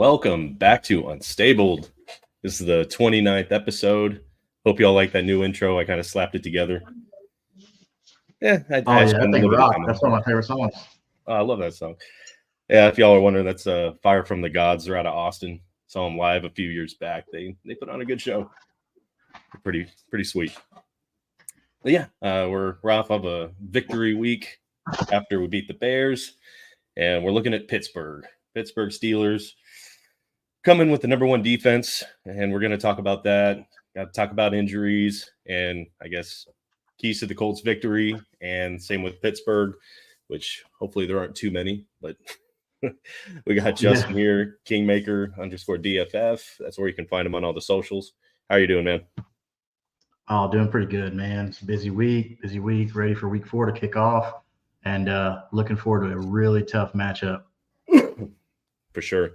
Welcome back to Unstabled. This is the 29th episode. Hope y'all like that new intro. I kind of slapped it together. Yeah, I That spend a thing little bit of rock. time on That's it. one of my favorite songs. I love that song. Yeah, if y'all are wondering, that's Fire from the Gods. They're out of Austin. Saw them live a few years back. They put on a good show. Pretty sweet. But yeah, we're off of a victory week after we beat the Bears, and we're looking at Pittsburgh Steelers coming with the number one defense, and we're going to talk about that. Got to talk about injuries and I guess keys to the Colts victory, and same with Pittsburgh, which hopefully there aren't too many, but we got Justin here, Kingmaker_DFF. That's where you can find him on all the socials. How are you doing, man? Oh, doing pretty good, man. It's a busy week, ready for week 4 to kick off, and looking forward to a really tough matchup. For sure.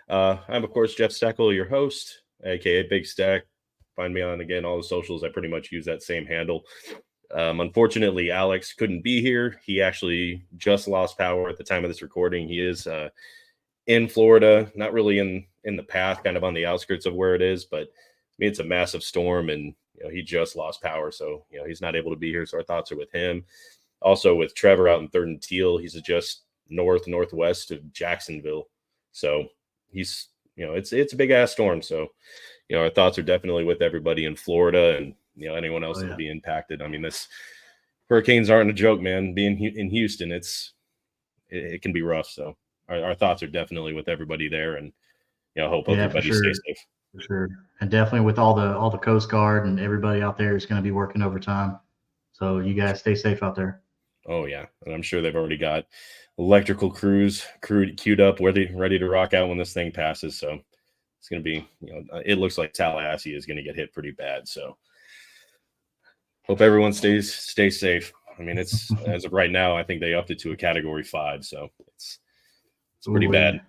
I'm, of course, Jeff Steckl, your host, aka Big Stack. Find me on, again, all the socials. I pretty much use that same handle. Unfortunately, Alex couldn't be here. He actually just lost power at the time of this recording. He is in Florida, not really in the path, kind of on the outskirts of where it is, but it's a massive storm, and he just lost power, so he's not able to be here. So our thoughts are with him. Also with Trevor out in 3rd and Teal. He's just northwest of Jacksonville, so he's it's a big ass storm. So our thoughts are definitely with everybody in Florida and anyone else that'll be impacted. I mean, this hurricanes aren't a joke, man. Being in Houston, it can be rough. So our thoughts are definitely with everybody there, and hope everybody stays safe. For sure, and definitely with all the Coast Guard and everybody out there is going to be working overtime. So you guys stay safe out there. Oh yeah, and I'm sure they've already got electrical crews queued up, ready to rock out when this thing passes. So it's going to be, it looks like Tallahassee is going to get hit pretty bad. So hope everyone stays safe. I mean, it's as of right now, I think they upped it to a Category 5, so it's pretty bad.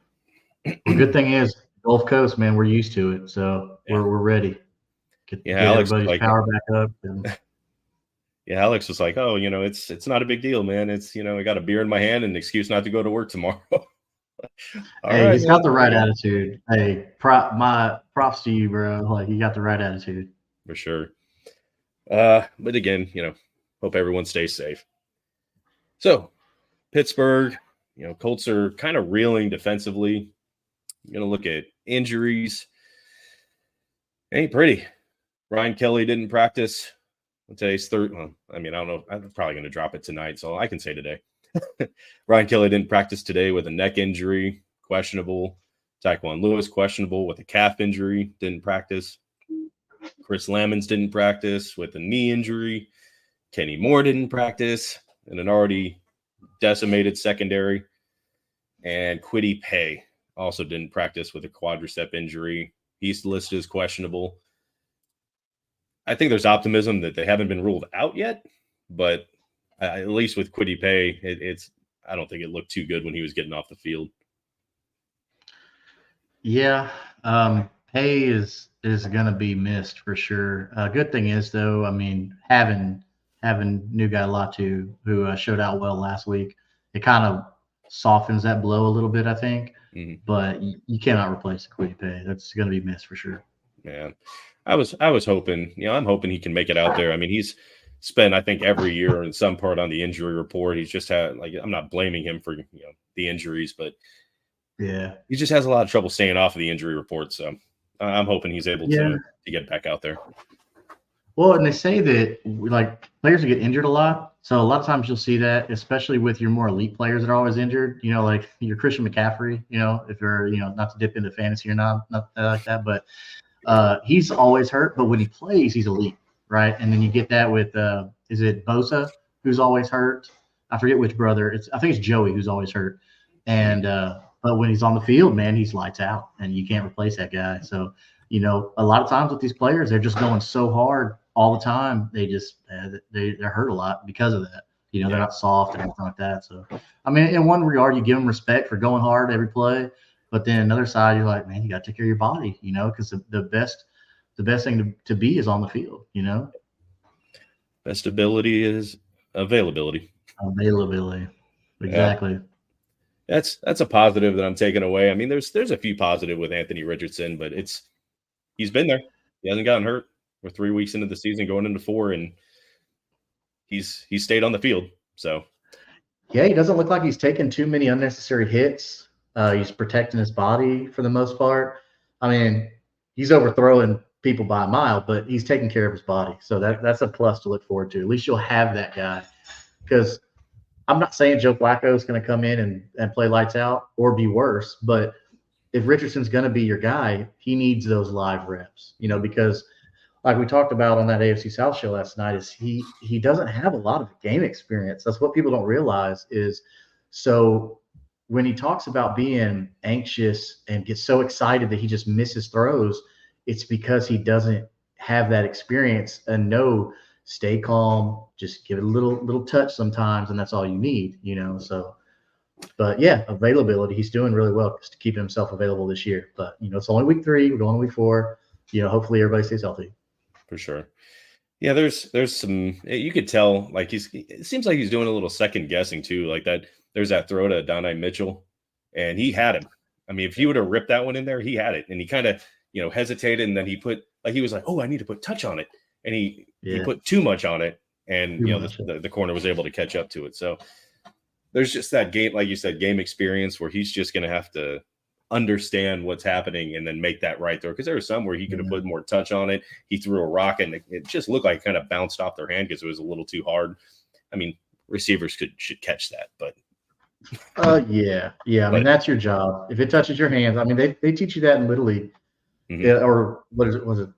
Well, good thing is Gulf Coast, man, we're used to it, so we're ready. Get Alex everybody's power back up. Yeah, Alex was like, "Oh, it's not a big deal, man. It's I got a beer in my hand and an excuse not to go to work tomorrow." Hey, he's got the right attitude. Hey, props to you, bro. Like, you got the right attitude. For sure. But again, hope everyone stays safe. So, Pittsburgh, Colts are kind of reeling defensively. You're going to look at injuries. Ain't pretty. Ryan Kelly didn't practice. Today's third. Well, I mean, I don't know. I'm probably going to drop it tonight, so I can say today. Ryan Kelly didn't practice today with a neck injury, questionable. Tyquan Lewis, questionable with a calf injury, didn't practice. Chris Lamons didn't practice with a knee injury. Kenny Moore didn't practice in an already decimated secondary. And Kwity Paye also didn't practice with a quadricep injury. He's listed as questionable. I think there's optimism that they haven't been ruled out yet, but at least with Kwity Paye, I don't think it looked too good when he was getting off the field. Yeah, Paye is going to be missed for sure. Good thing is, though, I mean, having new guy Latu, who showed out well last week, it kind of softens that blow a little bit, I think. Mm-hmm. But you cannot replace Kwity Paye. That's going to be missed for sure. Man, I was hoping, I'm hoping he can make it out there. I mean, he's spent, I think, every year in some part on the injury report. He's just had, I'm not blaming him for the injuries, but yeah, he just has a lot of trouble staying off of the injury report. So I'm hoping he's able to get back out there. Well, and they say that players get injured a lot. So a lot of times you'll see that, especially with your more elite players that are always injured, like your Christian McCaffrey, if you're, not to dip into fantasy or not like that, but he's always hurt. But when he plays, he's elite, right? And then you get that with, is it Bosa, who's always hurt? I forget which brother. I think it's Joey who's always hurt. And, but when he's on the field, man, he's lights out, and you can't replace that guy. So, a lot of times with these players, they're just going so hard all the time. They just they're hurt a lot because of that. They're not soft and everything like that. So, I mean, in one regard, you give them respect for going hard every play, but then another side, you're like, man, you got to take care of your body, because the best thing to be is on the field, Best ability is availability. Availability, exactly. That's a positive that I'm taking away. I mean, there's a few positive with Anthony Richardson, but he's been there. He hasn't gotten hurt. We're 3 weeks into the season, going into 4, and he's stayed on the field. So Yeah, he doesn't look like he's taking too many unnecessary hits. He's protecting his body for the most part. I mean, he's overthrowing people by a mile, but he's taking care of his body. So that's a plus to look forward to. At least you'll have that guy. Because I'm not saying Joe Flacco is going to come in and play lights out or be worse, but if Richardson's going to be your guy, he needs those live reps, because like we talked about on that AFC South show last night, is he doesn't have a lot of game experience. That's what people don't realize is, so when he talks about being anxious and gets so excited that he just misses throws, it's because he doesn't have that experience and stay calm, just give it a little touch sometimes, and that's all you need, so. But yeah, availability, he's doing really well just to keep himself available this year. But it's only week 3, we're going to week 4. Hopefully everybody stays healthy. For sure. Yeah, there's some, you could tell, like it seems like he's doing a little second guessing too. Like that, there's that throw to Donnie Mitchell, and he had him. I mean, if he would have ripped that one in there, he had it, and he kind of hesitated, and then he was like, oh, I need to put touch on it, and he put too much on it, and the corner was able to catch up to it. So there's just that game, like you said, game experience where he's just going to have to understand what's happening and then make that right throw. Because there were some where he could have put more touch on it. He threw a rock and it just looked like it kind of bounced off their hand because it was a little too hard. I mean, receivers should catch that, but yeah. I mean, that's your job. If it touches your hands, I mean, they teach you that in Little League, or what is it? Was it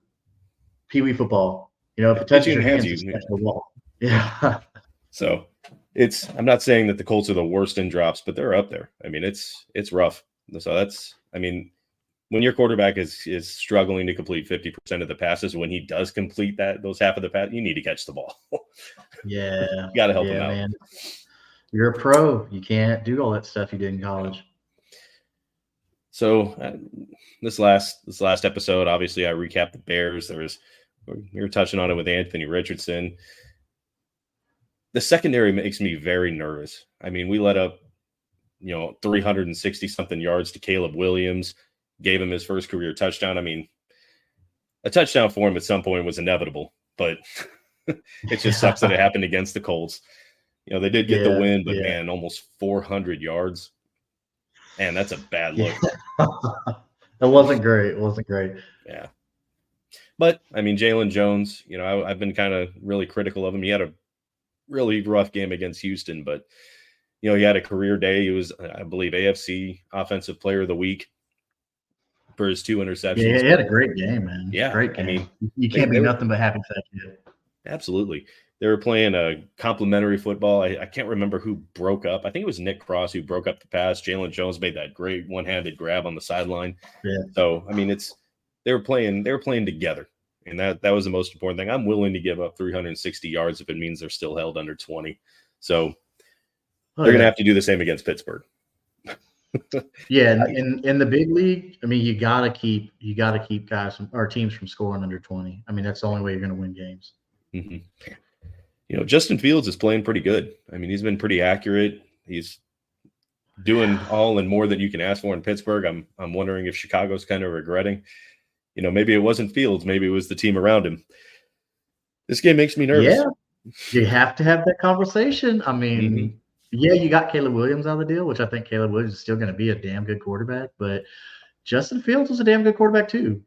Pee Wee football? If it touches your hands, you catch the ball. Yeah. So I'm not saying that the Colts are the worst in drops, but they're up there. I mean, it's rough. So when your quarterback is struggling to complete 50% of the passes, when he does complete those half of the pass, you need to catch the ball. Yeah. You got to help him out. Man. You're a pro. You can't do all that stuff you did in college. So this last episode, obviously I recapped the Bears. We were touching on it with Anthony Richardson. The secondary makes me very nervous. I mean, we let up 360 something yards to Caleb Williams, gave him his first career touchdown. I mean, a touchdown for him at some point was inevitable, but it just sucks that it happened against the Colts. They did get the win, but man, almost 400 yards. Man, that's a bad look. It wasn't great. Yeah. But I mean, Jalen Jones, I've been kind of really critical of him. He had a really rough game against Houston, but he had a career day. He was, I believe, AFC Offensive Player of the Week for his 2 interceptions. Yeah, he had a great game, man. Yeah, great game. I mean, you can't be nothing but happy for that kid. Absolutely. They were playing a complimentary football. I can't remember who broke up. I think it was Nick Cross who broke up the pass. Jalen Jones made that great one-handed grab on the sideline. Yeah. So I mean, they were playing together. And that was the most important thing. I'm willing to give up 360 yards if it means they're still held under 20. So they're going to have to do the same against Pittsburgh. Yeah, and in the big league, I mean, you gotta keep guys or teams from scoring under 20. I mean, that's the only way you're going to win games. Mm-hmm. Justin Fields is playing pretty good. I mean, he's been pretty accurate. He's doing all and more than you can ask for in Pittsburgh. I'm wondering if Chicago's kind of regretting. Maybe it wasn't Fields. Maybe it was the team around him. This game makes me nervous. Yeah, you have to have that conversation. I mean, yeah, you got Caleb Williams out of the deal, which I think Caleb Williams is still going to be a damn good quarterback. But Justin Fields was a damn good quarterback too.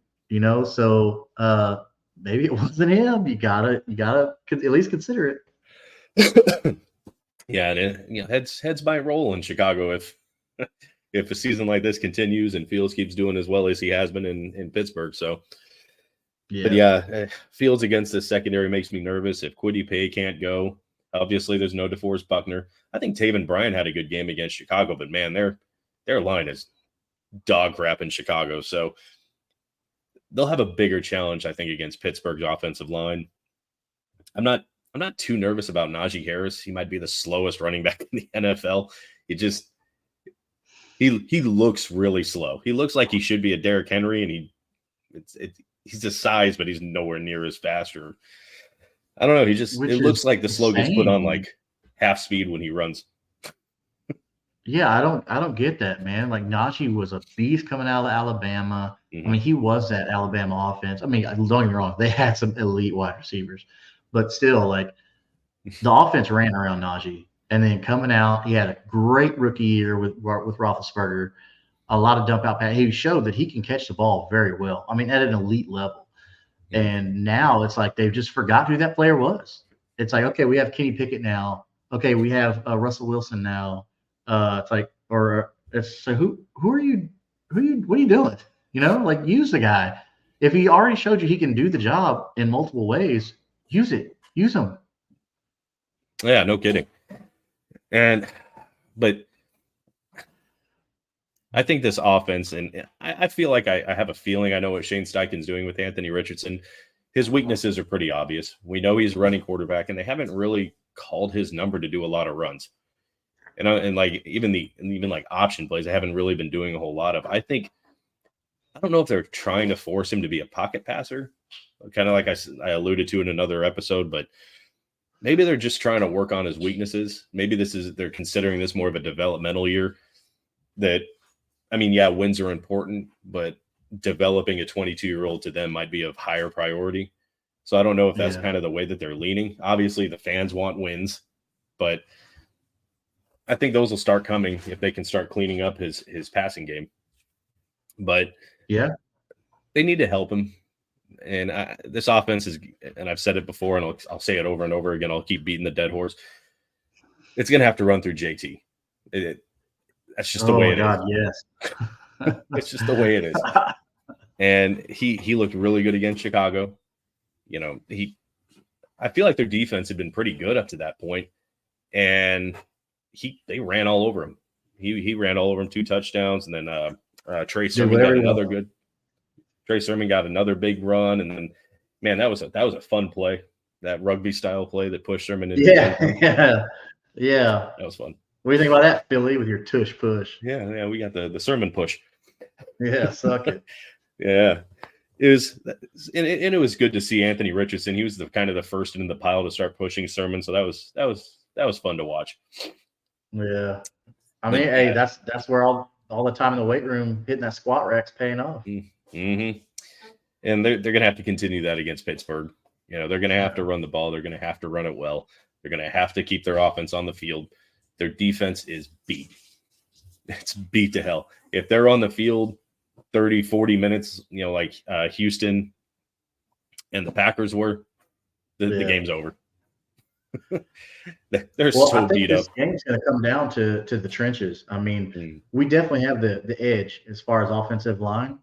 So maybe it wasn't him. You gotta at least consider it. Yeah, and heads might roll in Chicago if a season like this continues and Fields keeps doing as well as he has been in Pittsburgh. So, but Fields against this secondary makes me nervous. If Kwity Paye can't go, obviously there's no DeForest Buckner. I think Taven Bryan had a good game against Chicago, but man, their line is dog crap in Chicago. So they'll have a bigger challenge, I think, against Pittsburgh's offensive line. I'm not too nervous about Najee Harris. He might be the slowest running back in the NFL. He looks really slow. He looks like he should be a Derrick Henry, and he's his size, but he's nowhere near as fast. Or I don't know. It looks like the slow gets put on like half speed when he runs. Yeah, I don't get that, man. Like Najee was a beast coming out of Alabama. I Mm-hmm. mean, he was that Alabama offense. I mean, don't get me wrong, they had some elite wide receivers, but still, like the offense ran around Najee. And then coming out, he had a great rookie year with Roethlisberger. A lot of dump out pass. He showed that he can catch the ball very well. I mean, at an elite level. Mm-hmm. And now it's like they've just forgot who that player was. It's like, okay, we have Kenny Pickett now. Okay, we have Russell Wilson now. It's like, or it's so who are you? What are you doing? You know, like use the guy. If he already showed you he can do the job in multiple ways, use it. Use him. Yeah, no kidding. But I think this offense, and I feel like I have a feeling I know what Shane Steichen's doing with Anthony Richardson. His weaknesses are pretty obvious. We know he's running quarterback, and they haven't really called his number to do a lot of runs. And like even like option plays, they haven't really been doing a whole lot of. I don't know if they're trying to force him to be a pocket passer, kind of like I alluded to in another episode, but maybe they're just trying to work on his weaknesses. Maybe they're considering this more of a developmental year. That, I mean, yeah, wins are important, but developing a 22-year-old to them might be of higher priority. So I don't know if that's Yeah. kind of the way that they're leaning. Obviously, the fans want wins, but I think those will start coming if they can start cleaning up his passing game. But Yeah. they need to help him. And this offense is, and I've said it before, and I'll say it over and over again. I'll keep beating the dead horse. It's going to have to run through JT. That's just the Oh way my it is. God. Yes. It's just the way it is. And he looked really good against Chicago. You know, I feel like their defense had been pretty good up to that point, and they ran all over him. He ran all over him, 2 touchdowns, and then Trey Sermon got another good. Trey Sermon got another big run, and then man, that was a fun play, that rugby style play that pushed Sermon into the end zone. Yeah. Yeah. That was fun. What do you think about that, Philly, with your tush push? Yeah, we got the Sermon push. Yeah, suck it. Yeah, it was, and it was good to see Anthony Richardson. He was the kind of the first in the pile to start pushing Sermon, so that was fun to watch. Yeah. I mean, But hey, that's where all the time in the weight room hitting that squat rack's paying off. mm-hmm. And they're going to have to continue that against Pittsburgh. You know, they're going to have to run the ball. They're going to have to run it well. They're going to have to keep their offense on the field. Their defense is beat. It's beat to hell. If they're on the field 30, 40 minutes, you know, like Houston and the Packers were, the game's over. They're so beat up. This game's going to come down to the trenches. I mean, we definitely have the edge as far as offensive line,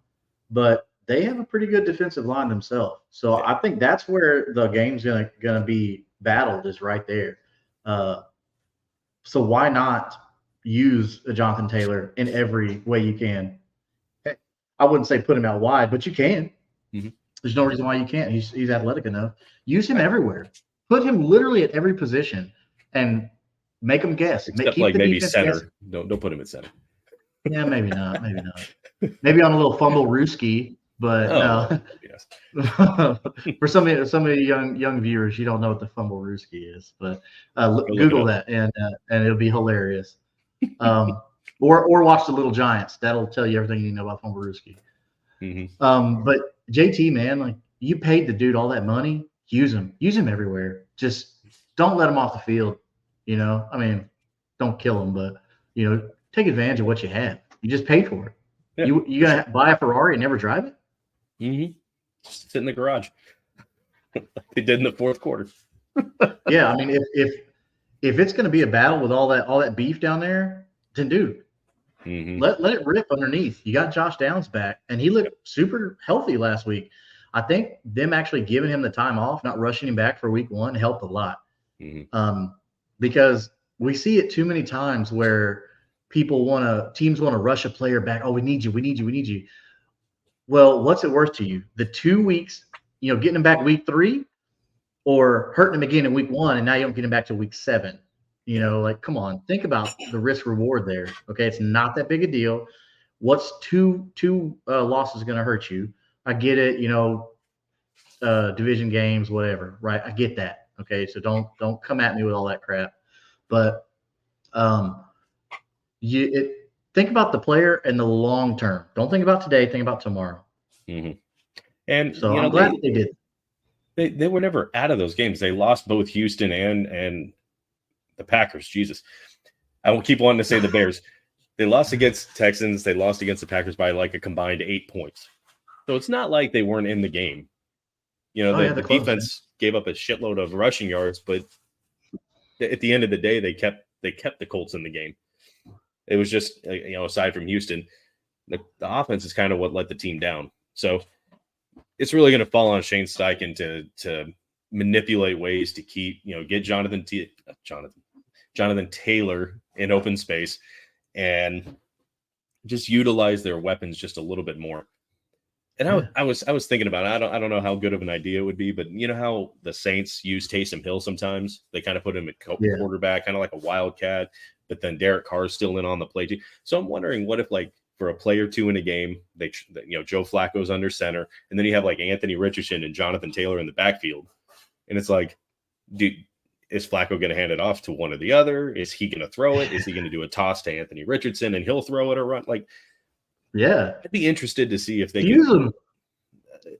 but they have a pretty good defensive line themselves. So I think that's where the game's gonna be battled, is right there. So why not use a Jonathan Taylor in every way you can? I wouldn't say put him out wide, but you can. Mm-hmm. There's no reason why you can't. He's athletic enough. Use him everywhere. Put him literally at every position and make them guess. Except like maybe center. Guessing. Don't put him at center. Yeah, maybe not. Maybe not. Maybe on a little fumble Rooski, but no. Yes. For some of the young viewers, you don't know what the fumble Rooski is, but Google that and it'll be hilarious. Or watch the Little Giants. That'll tell you everything you know about fumble Rooski. Mm-hmm. But JT, man, like you paid the dude all that money. Use him everywhere. Just don't let him off the field. You know, I mean, don't kill him, but you know, take advantage of what you have. You just paid for it. Yeah, you gonna buy a Ferrari and never drive it? Mm-hmm. Just sit in the garage. They did in the fourth quarter. Yeah, I mean, if it's gonna be a battle with all that beef down there, then dude, let it rip underneath. You got Josh Downs back, and he looked super healthy last week. I think them actually giving him the time off, not rushing him back for week 1, helped a lot. Because we see it too many times where teams want to rush a player back. Oh, we need you. Well, what's it worth to you? The 2 weeks, you know, getting him back week 3, or hurting him again in week 1, and now you don't get him back to week 7. You know, like, come on, think about the risk reward there. Okay, it's not that big a deal. What's two losses going to hurt you? I get it, you know, division games, whatever, right? I get that. Okay, so don't come at me with all that crap. But Think about the player and the long term. Don't think about today. Think about tomorrow. Mm-hmm. And So I'm glad that they did. They were never out of those games. They lost both Houston and the Packers. Jesus, I will keep wanting to say the Bears. They lost against Texans. They lost against the Packers by like a combined 8 points. So it's not like they weren't in the game. The defense gave up a shitload of rushing yards, but at the end of the day, they kept the Colts in the game. It was just aside from Houston, the offense is kind of what let the team down. So it's really going to fall on Shane Steichen to manipulate ways to keep get Jonathan Taylor in open space and just utilize their weapons just a little bit more. And I was thinking about it. I don't know how good of an idea it would be, but you know how the Saints use Taysom Hill sometimes? They kind of put him at quarterback, kind of like a wildcat, but then Derek Carr's still in on the play too. So I'm wondering what if like for a play or two in a game, Joe Flacco's under center, and then you have like Anthony Richardson and Jonathan Taylor in the backfield. And it's like, dude, is Flacco going to hand it off to one or the other? Is he going to throw it? Is he going to do a toss to Anthony Richardson and he'll throw it or run? Like, yeah, I'd be interested to see if they use him.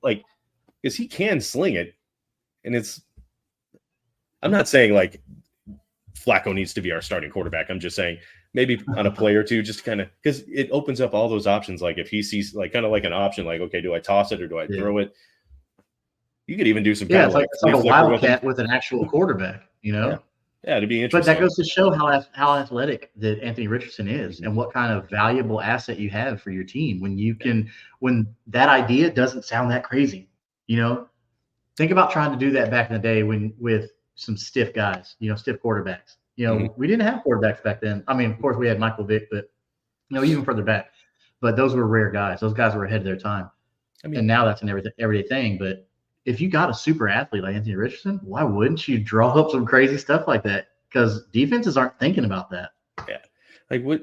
Like, because he can sling it. And I'm not saying like Flacco needs to be our starting quarterback. I'm just saying maybe on a play or two, just kind of because it opens up all those options. Like if he sees like kind of like an option, like, okay, do I toss it or do I throw it? You could even do some kind of it's like a wildcat with an actual quarterback, Yeah, it'd be interesting. But that goes to show how athletic that Anthony Richardson is and what kind of valuable asset you have for your team when that idea doesn't sound that crazy. Think about trying to do that back in the day with some stiff guys, stiff quarterbacks. We didn't have quarterbacks back then. I mean, of course we had Michael Vick, but even further back. But those were rare guys. Those guys were ahead of their time. And now that's an everyday thing. But if you got a super athlete like Anthony Richardson, why wouldn't you draw up some crazy stuff like that? Because defenses aren't thinking about that. Yeah. Like what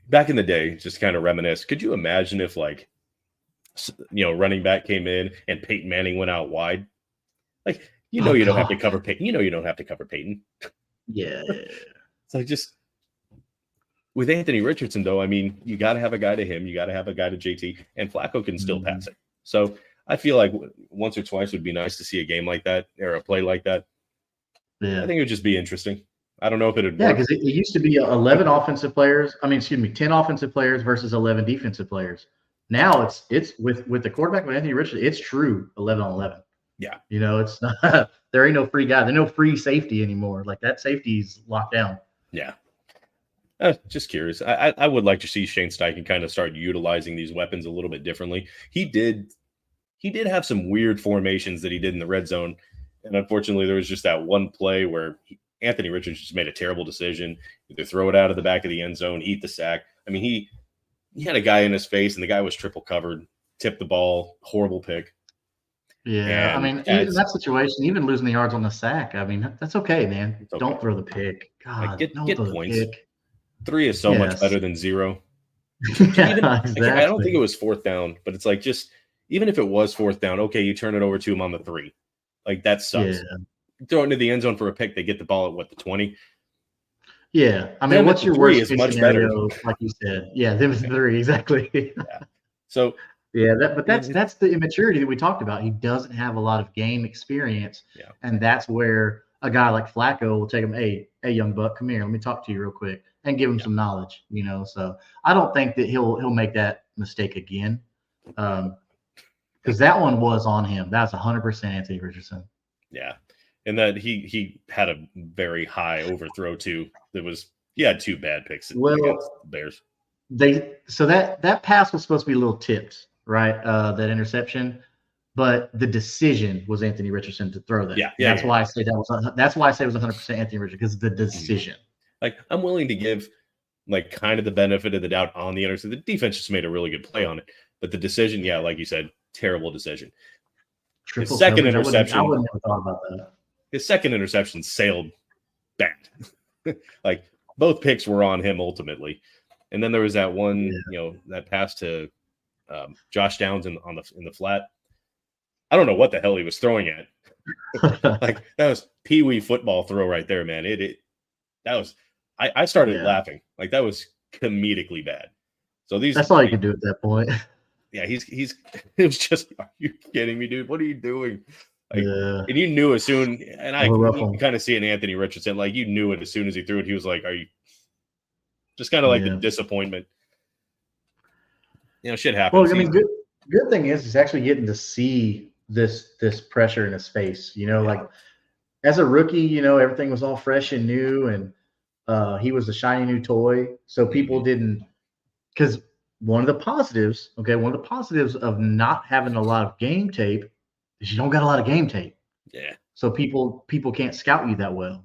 back in the day, just kind of reminisce. Could you imagine if like, running back came in and Peyton Manning went out wide? Like, you don't have to cover Peyton. You don't have to cover Peyton. Yeah. It's like just with Anthony Richardson, though, I mean, you got to have a guy to him. You got to have a guy to JT, and Flacco can still pass it. So I feel like once or twice would be nice to see a game like that or a play like that. Yeah. I think it would just be interesting. I don't know if it would work. Yeah, because it used to be 10 offensive players versus 11 defensive players. Now it's with the quarterback with Anthony Richardson, it's true 11 on 11. Yeah. It's not there ain't no free guy. There's no free safety anymore. Like that safety's locked down. Yeah. Just curious. I would like to see Shane Steichen kind of start utilizing these weapons a little bit differently. He did have some weird formations that he did in the red zone. And unfortunately, there was just that one play where Anthony Richards just made a terrible decision. Either throw it out of the back of the end zone, eat the sack. I mean, he had a guy in his face, and the guy was triple covered, tipped the ball, horrible pick. Yeah, I mean, even in that situation, even losing the yards on the sack, I mean, that's okay, man. Okay. Don't throw the pick. God, get points. Pick. 3 is so much better than 0. Exactly. I don't think it was 4th down, but it's like just even if it was 4th down, okay, you turn it over to him on the 3. Like that sucks. Yeah. Throw it into the end zone for a pick. They get the ball at the 20. Yeah, I mean, what's your worst case scenario? Like you said, yeah, them 3 exactly. Yeah. So. Yeah, that's the immaturity that we talked about. He doesn't have a lot of game experience, and that's where a guy like Flacco will take him. Hey, young buck, come here. Let me talk to you real quick and give him some knowledge. So I don't think that he'll make that mistake again, because that one was on him. That's 100% Anthony Richardson. Yeah, and that he had a very high overthrow too. He had 2 bad picks against the Bears. That pass was supposed to be a little tipped. Right, that interception, but the decision was Anthony Richardson to throw that. That's why I say it was 100% Anthony Richardson because the decision. Like I'm willing to give like kind of the benefit of the doubt on the interception. The defense just made a really good play on it, but the decision, like you said, terrible decision. His second interception. I wouldn't have thought about that. His second interception sailed bad. Like both picks were on him ultimately, and then there was that one, that pass to. Josh Downs in the flat. I don't know what the hell he was throwing at. Like that was pee-wee football throw right there, man. I started laughing. Like that was comedically bad. So That's all you can do at that point. Yeah, he's it was just, are you kidding me, dude? What are you doing? Like, Yeah, and you knew as soon, and a rough you one. kind of see it in Anthony Richardson, like you knew it as soon as he threw it. He was like, are you just kind of like the Yeah. disappointment? Shit happens. Well, I mean, good thing is he's actually getting to see this pressure in his face. Like as a rookie, everything was all fresh and new, and he was a shiny new toy. So people didn't, because one of the positives of not having a lot of game tape is you don't got a lot of game tape. Yeah. So people can't scout you that well.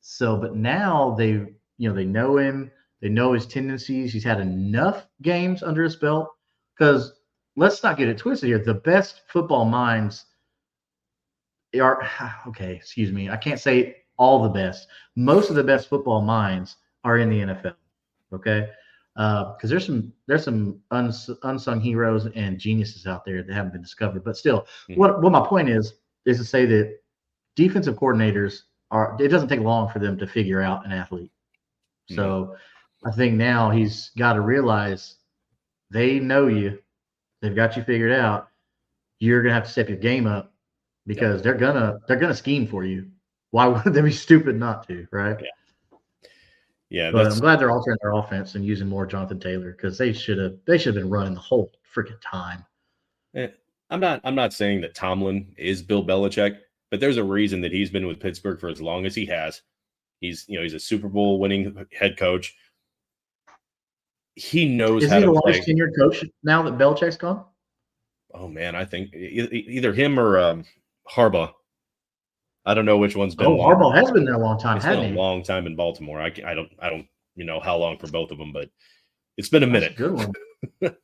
So, but now they know him, they know his tendencies. He's had enough games under his belt. Because let's not get it twisted here. The best football minds are okay. Excuse me. I can't say all the best. Most of the best football minds are in the NFL. Okay, because there's some unsung heroes and geniuses out there that haven't been discovered. But still, what my point is to say that defensive coordinators are. It doesn't take long for them to figure out an athlete. So I think now he's got to realize they know you. They've got you figured out. You're gonna have to step your game up because they're gonna scheme for you. Why would they be stupid not to, right? Yeah. But I'm glad they're altering their offense and using more Jonathan Taylor because they should have been running the whole freaking time. I'm not saying that Tomlin is Bill Belichick, but there's a reason that he's been with Pittsburgh for as long as he has. He's a Super Bowl winning head coach. He knows Is how he to the play. longest tenured coach now that Belichick's gone? Oh man, I think either him or Harbaugh. I don't know which one's been longer. Harbaugh has been there a long time, It's been hasn't a he? long time in Baltimore. I don't how long for both of them, but it's been a minute. That's a good one.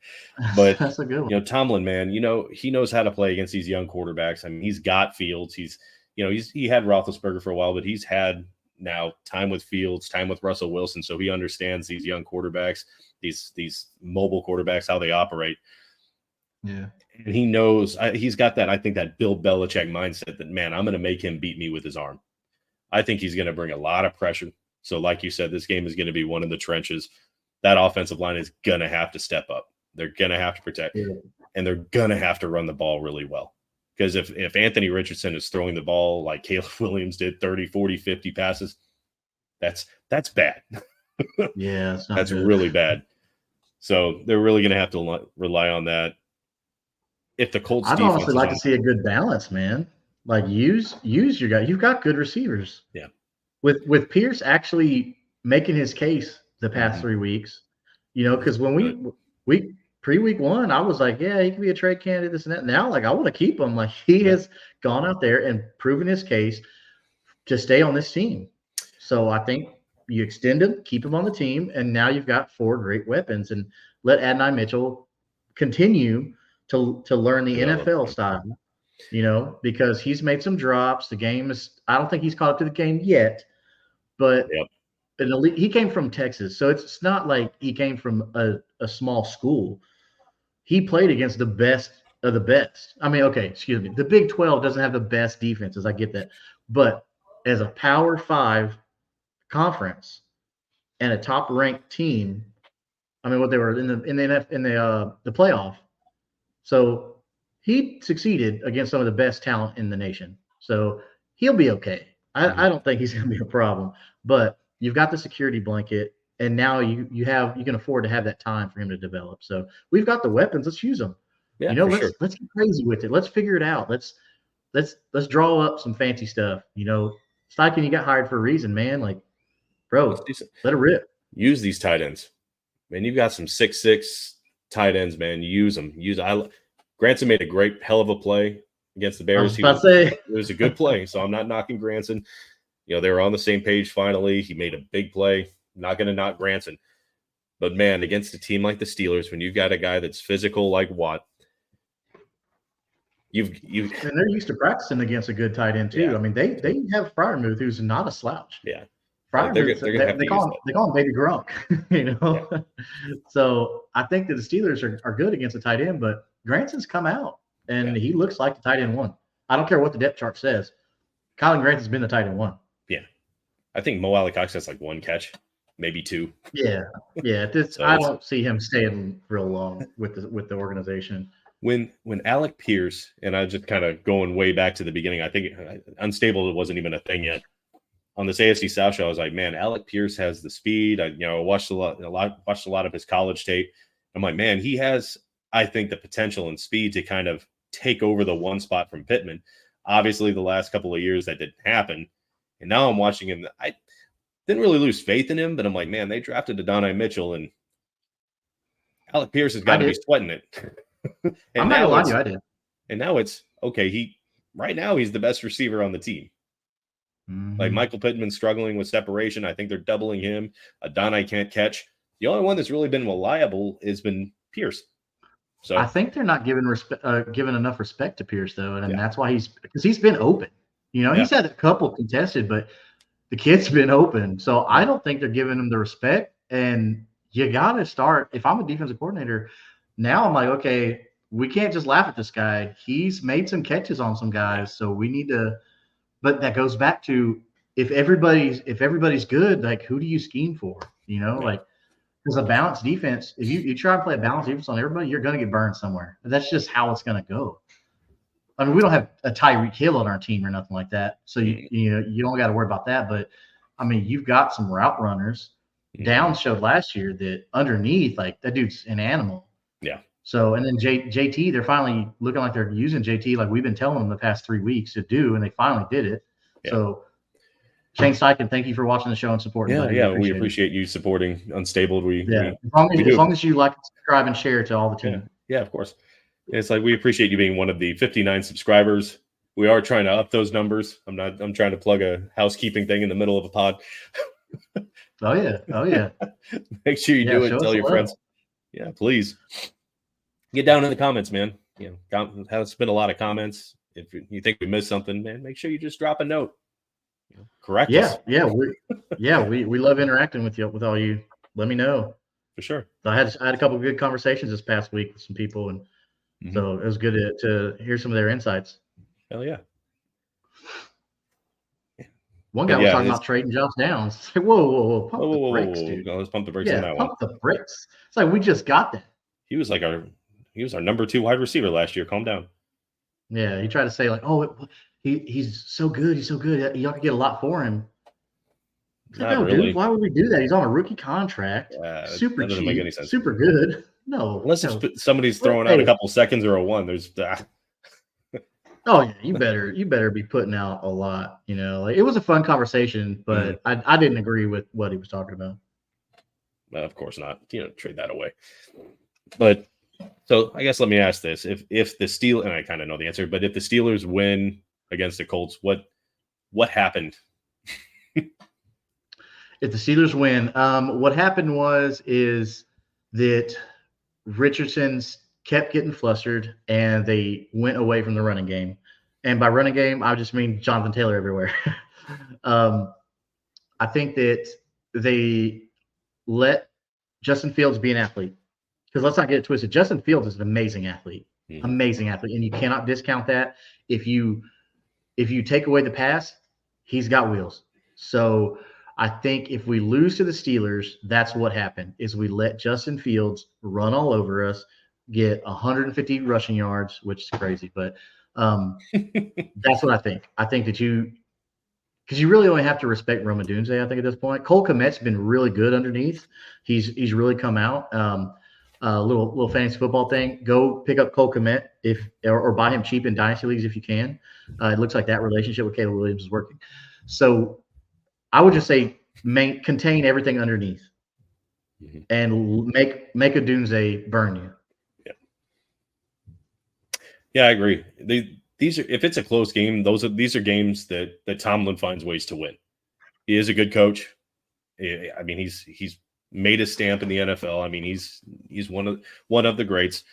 But that's a good one. Tomlin, man, he knows how to play against these young quarterbacks. I mean, he's got Fields. He had Roethlisberger for a while, but he's had now time with Fields, time with Russell Wilson, so he understands these young quarterbacks, these mobile quarterbacks, how they operate. Yeah. And he knows he's got that. I think that Bill Belichick mindset that, man, I'm going to make him beat me with his arm. I think he's going to bring a lot of pressure. So, like you said, this game is going to be one in the trenches. That offensive line is going to have to step up. They're going to have to protect, and they're going to have to run the ball really well. Because if Anthony Richardson is throwing the ball like Caleb Williams did, 30, 40, 50 passes, that's bad. Yeah, that's really bad. So they're really going to have to rely on that. If the Colts, I'd honestly like to see a good balance, man. Like use your guy. You've got good receivers. Yeah. With Pierce actually making his case the past 3 weeks, because when we pre-week 1, I was like, yeah, he can be a trade candidate, this and that. Now, like, I want to keep him. Like, he has gone out there and proven his case to stay on this team. So I think you extend him, keep him on the team, and now you've got 4 great weapons. And let Adonai Mitchell continue to learn the NFL style, because he's made some drops. The game is – I don't think he's caught up to the game yet, but he came from Texas. So it's not like he came from a small school. He played against the best of the best. I mean, okay, excuse me. The Big 12 doesn't have the best defenses. I get that. But as a Power 5 conference and a top-ranked team, I mean, what they were in the playoff. So he succeeded against some of the best talent in the nation. So he'll be okay. I don't think he's going to be a problem. But you've got the security blanket, and now you can afford to have that time for him to develop. So we've got the weapons. Let's use them. Yeah, let's get crazy with it. Let's figure it out. Let's draw up some fancy stuff. Steichen, you got hired for a reason, man. Like, bro, let it rip. Use these tight ends. Man, you've got some 6'6" tight ends, man. Use them. Granson made a hell of a play against the Bears. It was a good play, so I'm not knocking Granson. They were on the same page finally. He made a big play. Not going to knock Granson. But, man, against a team like the Steelers, when you've got a guy that's physical like Watt, and they're used to practicing against a good tight end too. Yeah. I mean, they have Freiermuth, who's not a slouch. Yeah. Freiermuth, they call him Baby Gronk, Yeah. So I think that the Steelers are good against a tight end, but Granson's come out, and he looks like the tight end 1. I don't care what the depth chart says. Kylen Granson's been the tight end 1. Yeah. I think Mo Alley-Cox has like 1 catch, maybe 2. Yeah. So I don't see him staying real long with the organization. when Alec Pierce, and I just kind of going way back to the beginning, I think unstable wasn't even a thing yet. On this AFC South show, I was like, man, Alec Pierce has the speed. I watched a lot of his college tape. I'm like, man, he has, I think, the potential and speed to kind of take over the one spot from Pittman. Obviously, the last couple of years that didn't happen, and now I'm watching him. I didn't really lose faith in him, but I'm like, man, they drafted Adonai Mitchell, and Alec Pierce has got to be sweating it. I'm not gonna lie to you, I did. And now it's okay. Right now he's the best receiver on the team. Like Michael Pittman's struggling with separation. I think they're doubling him. Adonai can't catch. The only one that's really been reliable has been Pierce. So I think they're not giving enough respect to Pierce though, and that's why because he's been open. He's had a couple contested, but the kid's been open. So I don't think they're giving him the respect. And you got to start. If I'm a defensive coordinator, now I'm like, okay, we can't just laugh at this guy. He's made some catches on some guys, so we need to. But that goes back to if everybody's good, like who do you scheme for? Like because a balanced defense, if you try to play a balanced defense on everybody, you're going to get burned somewhere. That's just how it's going to go. I mean, we don't have a Tyreek Hill on our team or nothing like that, so you don't got to worry about that. But I mean, you've got some route runners. Downs showed last year that underneath, like that dude's an animal. Yeah. So and then JT, they're finally looking like they're using JT like we've been telling them the past 3 weeks to do, and they finally did it. Yeah. So Shane Steichen, thank you for watching the show and supporting. We appreciate you supporting Unstable. As long as you like, subscribe, and share to all the team. Yeah, of course. It's like we appreciate you being one of the 59 subscribers. We are trying to up those numbers. I'm trying to plug a housekeeping thing in the middle of a pod. Oh yeah. Make sure you do it. Tell your friends. Yeah, please. Get down in the comments, man. It's been a lot of comments. If you think we missed something, man, make sure you just drop a note. Correct us. We love interacting with all you. Let me know. For sure. I had a couple of good conversations this past week with some people, and so it was good to hear some of their insights. Hell yeah. One guy was talking about trading Josh Downs. It's like, whoa, pump the brakes, dude. Let's pump the brakes on that one. Pump the brakes. It's like we just got that. He was our number 2 wide receiver last year. Calm down. Yeah, he tried to say like, he's so good. He's so good. Y'all could get a lot for him. Not really. Dude, why would we do that? He's on a rookie contract. Super cheap. Make any sense. Super good. No. Unless somebody's throwing out a couple seconds or a 1. There's Oh yeah, you better be putting out a lot. Like it was a fun conversation, but I didn't agree with what he was talking about. Of course not. Trade that away. But so I guess let me ask this: if the Steelers, and I kind of know the answer, but if the Steelers win against the Colts, what happened? If the Steelers win, what happened is that Richardson's kept getting flustered, and they went away from the running game. And by running game, I just mean Jonathan Taylor everywhere. I think that they let Justin Fields be an athlete. Because let's not get it twisted. Justin Fields is an amazing athlete. Amazing athlete. And you cannot discount that. If you take away the pass, he's got wheels. So I think if we lose to the Steelers, that's what happened, is we let Justin Fields run all over us, get 150 rushing yards, which is crazy, but that's what I think. I think that because you really only have to respect Rome Odunze, I think, at this point. Cole Kmet's been really good underneath. He's really come out. Little fantasy football thing. Go pick up Cole Kmet or buy him cheap in dynasty leagues if you can. It looks like that relationship with Caleb Williams is working. So I would just say contain everything underneath and make Odunze burn you. Yeah, I agree. These are, if it's a close game, these are games that Tomlin finds ways to win. He is a good coach. I mean, he's made a stamp in the NFL. I mean, he's one of the greats.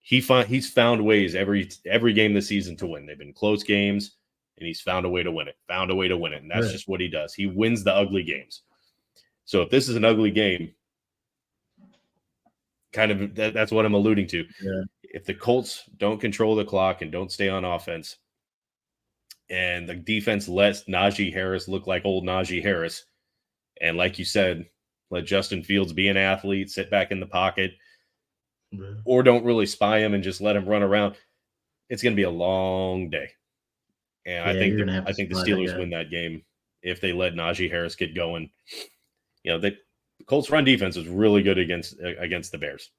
He's found ways every game this season to win. They've been close games, and he's found a way to win it. And that's just what he does. He wins the ugly games. So if this is an ugly game, kind of that's what I'm alluding to. Yeah. If the Colts don't control the clock and don't stay on offense, and the defense lets Najee Harris look like old Najee Harris, and like you said, let Justin Fields be an athlete, sit back in the pocket, or don't really spy him and just let him run around, it's going to be a long day. And I think the Steelers win that game if they let Najee Harris get going. The Colts run defense is really good against the Bears,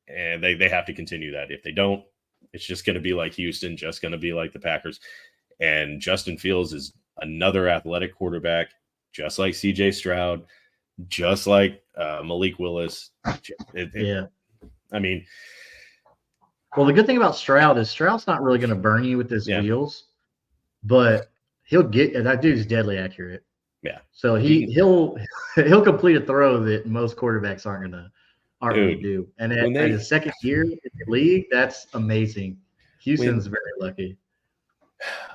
and they have to continue that. If they don't, it's just going to be like Houston, just going to be like the Packers. And Justin Fields is another athletic quarterback, just like C.J. Stroud, just like Malik Willis. Yeah. I mean, well, the good thing about Stroud is Stroud's not really going to burn you with his wheels, but he'll get that dude's deadly accurate. Yeah. So he'll complete a throw that most quarterbacks aren't going to do. And at his second year in the league, that's amazing. Houston's very lucky.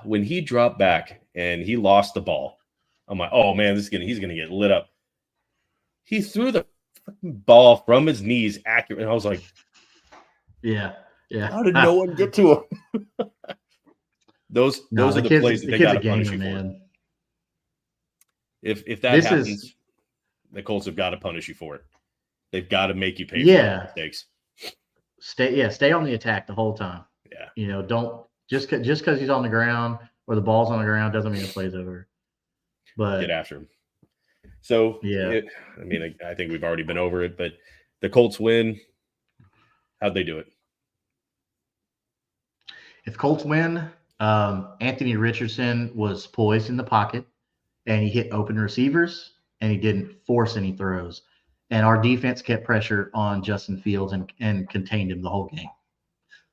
When he dropped back and he lost the ball, I'm like, oh man, he's gonna get lit up. He threw the ball from his knees accurate, and I was like, yeah. How did no one get to him? those are the plays that they got to punish you for. If that happens, the Colts have got to punish you for it. They've got to make you pay for your mistakes. Stay on the attack the whole time. Yeah. Don't just because he's on the ground or the ball's on the ground doesn't mean the play's over. But get after him. So I think we've already been over it, but the Colts win. How'd they do it? If Colts win, Anthony Richardson was poised in the pocket, and he hit open receivers, and he didn't force any throws. And our defense kept pressure on Justin Fields and contained him the whole game.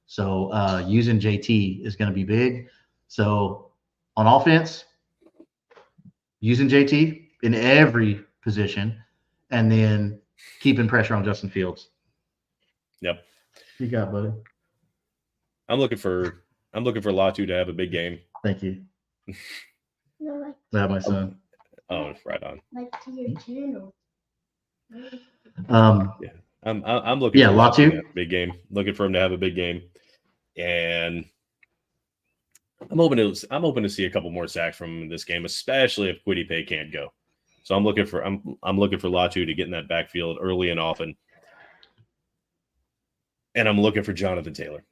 So using JT is going to be big. So on offense, using JT in every position, and then keeping pressure on Justin Fields. Yep. You got it, buddy. I'm looking for Latu to have a big game. Thank you. My son. Oh, right on. Like to your channel. Yeah. I'm looking for Latu to have a big game. Looking for him to have a big game. And I'm hoping to see a couple more sacks from this game, especially if Kwity Paye can't go. So I'm looking for Latu to get in that backfield early and often. And I'm looking for Jonathan Taylor.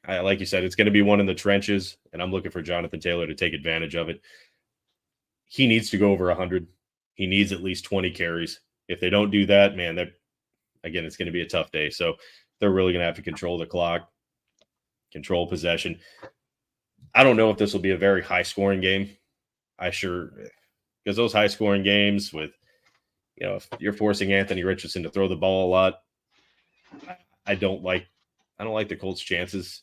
Like you said, it's going to be one in the trenches, and I'm looking for Jonathan Taylor to take advantage of it. He needs to go over 100. He needs at least 20 carries. If they don't do that, man, it's going to be a tough day. So they're really going to have to control the clock, control possession. I don't know if this will be a very high-scoring game. Because those high-scoring games with, if you're forcing Anthony Richardson to throw the ball a lot, I don't like the Colts' chances.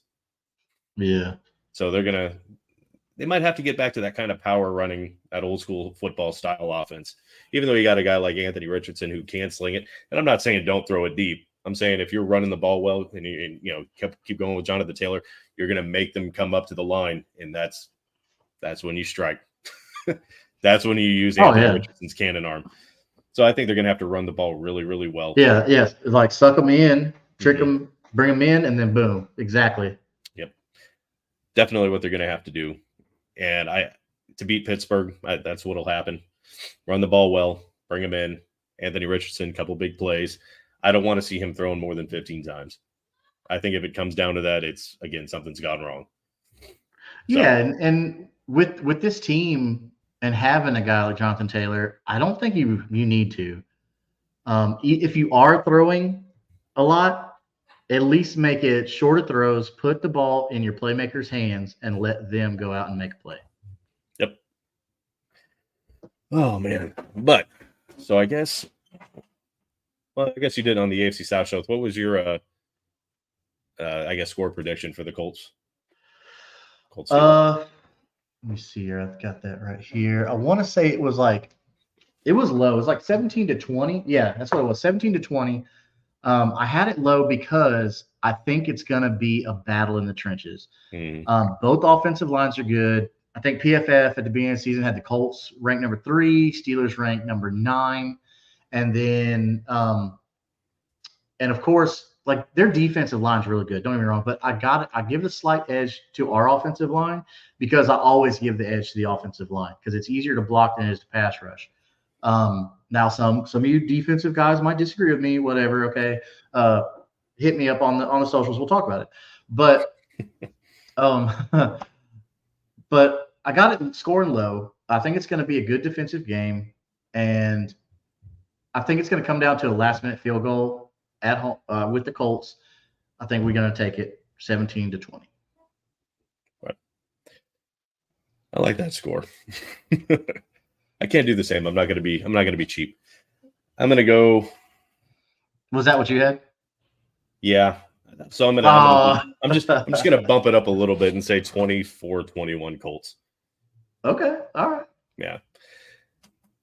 Yeah. So they might have to get back to that kind of power running, that old school football style offense. Even though you got a guy like Anthony Richardson who can sling it. And I'm not saying don't throw it deep. I'm saying if you're running the ball well and you keep going with Jonathan Taylor, you're going to make them come up to the line, and that's when you strike. That's when you use Anthony Richardson's cannon arm. So I think they're going to have to run the ball really, really well. Yeah, yes. Like suck them in, trick them, bring them in, and then boom. Exactly. Yep. Definitely what they're going to have to do. And to beat Pittsburgh, that's what'll happen. Run the ball well, bring him in. Anthony Richardson, couple big plays. I don't want to see him throwing more than 15 times. I think if it comes down to that, it's, again, something's gone wrong. Yeah, and with this team and having a guy like Jonathan Taylor, I don't think you need to. If you are throwing a lot, at least make it shorter throws, put the ball in your playmakers' hands, and let them go out and make a play. Yep. Oh, man. But, so I guess you did on the AFC South show. What was your, score prediction for the Colts? Let me see here. I've got that right here. I want to say it was low. It was like 17-20. Yeah, that's what it was. 17-20. I had it low because I think it's going to be a battle in the trenches. Both offensive lines are good. I think PFF at the beginning of the season had the Colts ranked number 3, Steelers ranked number 9. And then, and of course, like their defensive line is really good. Don't get me wrong, but I give a slight edge to our offensive line because I always give the edge to the offensive line because it's easier to block than it is to pass rush. Now, some of you defensive guys might disagree with me. Whatever, okay. Hit me up on the socials. We'll talk about it. But um, but I got it scoring low. I think it's going to be a good defensive game, and I think it's going to come down to a last-minute field goal at home with the Colts. I think we're going to take it 17-20. Right. I like that score. I can't do the same. I'm not going to be cheap. I'm going to go. Was that what you had? Yeah. So I'm just going to bump it up a little bit and say 24-21 Colts. Okay. All right. Yeah.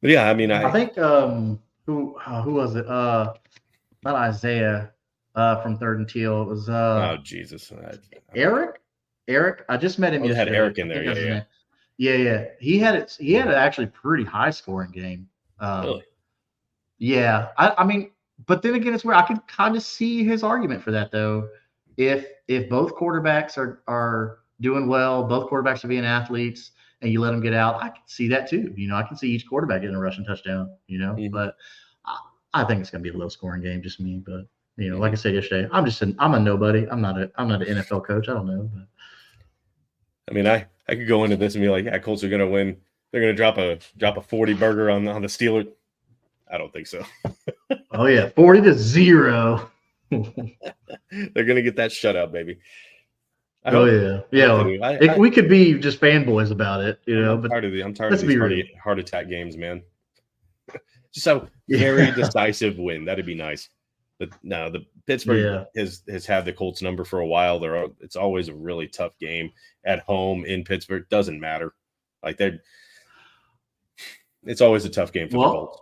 But yeah, I mean, I think who was it? Not Isaiah from Third and Teal. It was oh Jesus. Eric. I just met him yesterday. Had Eric in there. Yeah. He had an actually pretty high scoring game. Really? Yeah. I mean, but then again, it's where I could kind of see his argument for that though. If both quarterbacks are doing well, both quarterbacks are being athletes, and you let them get out, I can see that too. I can see each quarterback getting a rushing touchdown. Mm-hmm. But I think it's going to be a low scoring game, just me. But like I said yesterday, I'm a nobody. I'm not an NFL coach. I don't know. But I mean, I could go into this and be like, yeah, Colts are going to win. They're going to drop a 40 burger on the Steelers. I don't think so. Oh yeah, 40-0. They're going to get that shutout, baby. Yeah. We could be just fanboys about it, I'm tired of these heart attack games, man. Just a very decisive win. That'd be nice. But no, the Pittsburgh has had the Colts number for a while. It's always a really tough game at home in Pittsburgh. Doesn't matter. It's always a tough game for the Colts.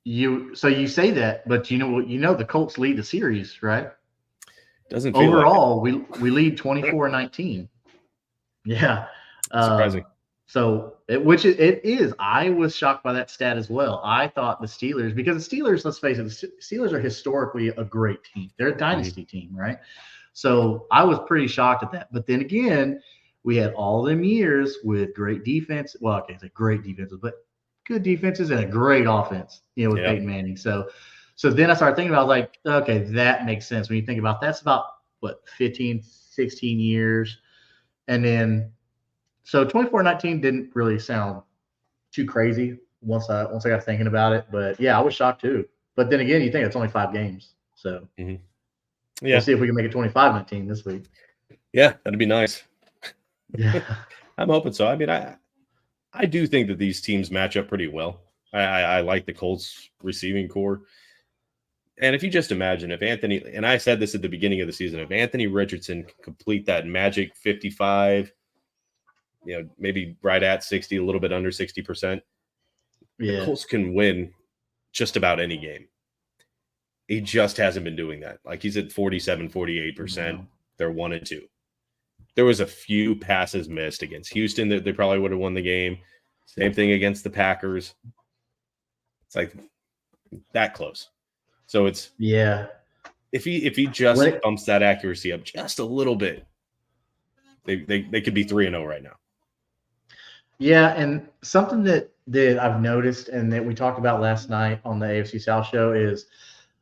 You say that, but the Colts lead the series, right? Doesn't feel overall we lead 24-19. Yeah, surprising. So it is. I was shocked by that stat as well. I thought the Steelers, because the Steelers, let's face it, the Steelers are historically a great team. They're a dynasty team, right? So I was pretty shocked at that. But then again, we had all them years with great defense. Well, I can't say great defenses, but good defenses and a great offense, with Peyton Manning. So then I started thinking about, like, okay, that makes sense. When you think about that's about, 15, 16 years. And then, so 24-19 didn't really sound too crazy once I got thinking about it. But, yeah, I was shocked too. But then again, you think it's only 5 games. So we'll see if we can make it 25-19 this week. Yeah, that'd be nice. Yeah. I'm hoping so. I mean, I do think that these teams match up pretty well. I like the Colts receiving core. And if you just imagine if Anthony, and I said this at the beginning of the season, if Anthony Richardson can complete that magic 55, maybe right at 60, a little bit under 60%, the Colts can win just about any game. He just hasn't been doing that. Like, he's at 47, 48%. Wow. They're 1-2. There was a few passes missed against Houston that they probably would have won the game. Same thing against the Packers. It's like that close. So it's if he just bumps that accuracy up just a little bit, they could be 3-0 right now. Yeah, and something that I've noticed and that we talked about last night on the AFC South show is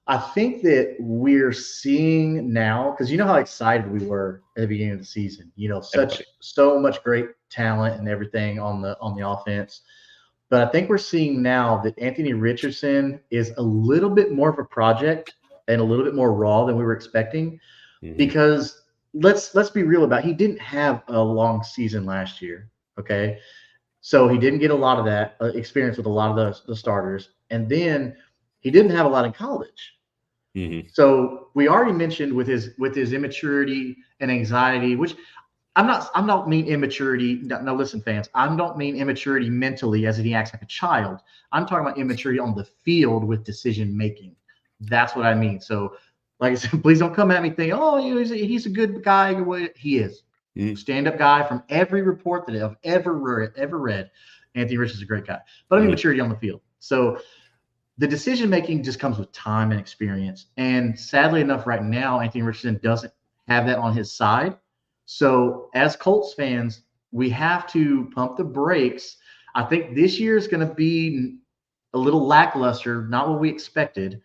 I think that we're seeing now, because you know how excited we were at the beginning of the season. So much great talent and everything on the offense. But I think we're seeing now that Anthony Richardson is a little bit more of a project and a little bit more raw than we were expecting. Because let's be real about it. He didn't have a long season last year, okay? So he didn't get a lot of that experience with a lot of the starters. And then he didn't have a lot in college. So we already mentioned with his immaturity and anxiety, which I'm not mean immaturity. No, listen, fans, I don't mean immaturity mentally as in he acts like a child. I'm talking about immaturity on the field with decision making. That's what I mean. So, like I said, please don't come at me thinking, oh, he's a good guy. He is. Stand-up guy from every report that I've ever read. Anthony Richardson's a great guy. But I mean maturity on the field. So the decision-making just comes with time and experience. And sadly enough, right now, Anthony Richardson doesn't have that on his side. So as Colts fans, we have to pump the brakes. I think this year is going to be a little lackluster, not what we expected.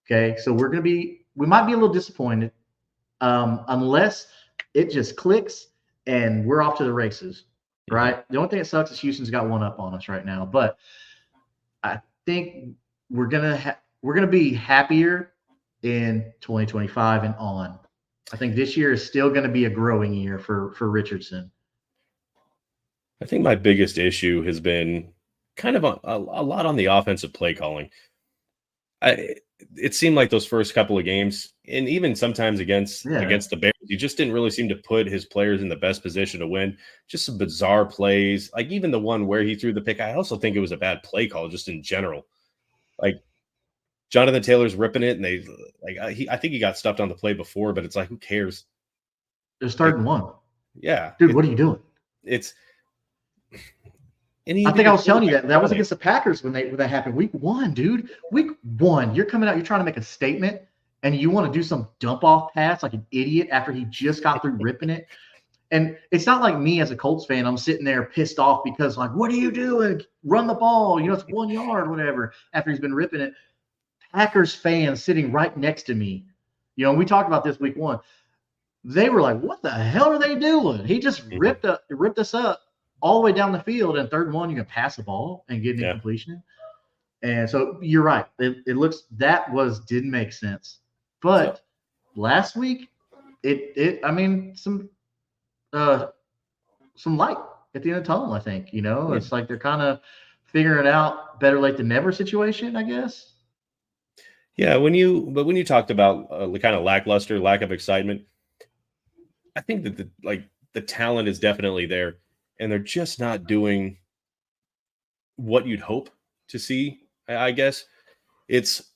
Okay, so we might be a little disappointed unless it just clicks and we're off to the races, right? Mhm. The only thing that sucks is Houston's got one up on us right now, but I think we're gonna be happier in 2025 and on. I think this year is still going to be a growing year for Richardson. I think my biggest issue has been kind of a lot on the offensive play calling. I it seemed like those first couple of games, and even sometimes Yeah, against the Bears, he just didn't really seem to put his players in the best position to win. Just some bizarre plays, like even the one where he threw the pick. I also think it was a bad play call, just in general. Like Jonathan Taylor's ripping it, and I think he got stuffed on the play before, but it's like who cares? it's Like 3rd and 1. yeah, Dude, what are you doing? it's and he I even think I your was telling you quarterback that was running. against the Packers when that happened. Week 1, dude. Week 1, you're coming out, you're trying to make a statement, and you want to do some dump off pass like an idiot after he just got through ripping it. And it's not like me as a Colts fan. I'm sitting there pissed off because like, what are you doing? Run the ball. It's 1 yard, whatever. After he's been ripping it, Packers fans sitting right next to me. We talked about this week 1. They were like, "What the hell are they doing?" He just Mhm. ripped us up all the way down the field. And 3rd and 1, you can pass the ball and get an Yeah. incompletion. And so you're right. It looks didn't make sense. So But last week, I mean uh some light at the end of the tunnel. I think yeah. it's like they're kind of figuring it out. Better late than never situation, I guess. Yeah, when you talked about the kind of lackluster, lack of excitement, I think that the talent is definitely there, and they're just not doing what you'd hope to see. I guess it's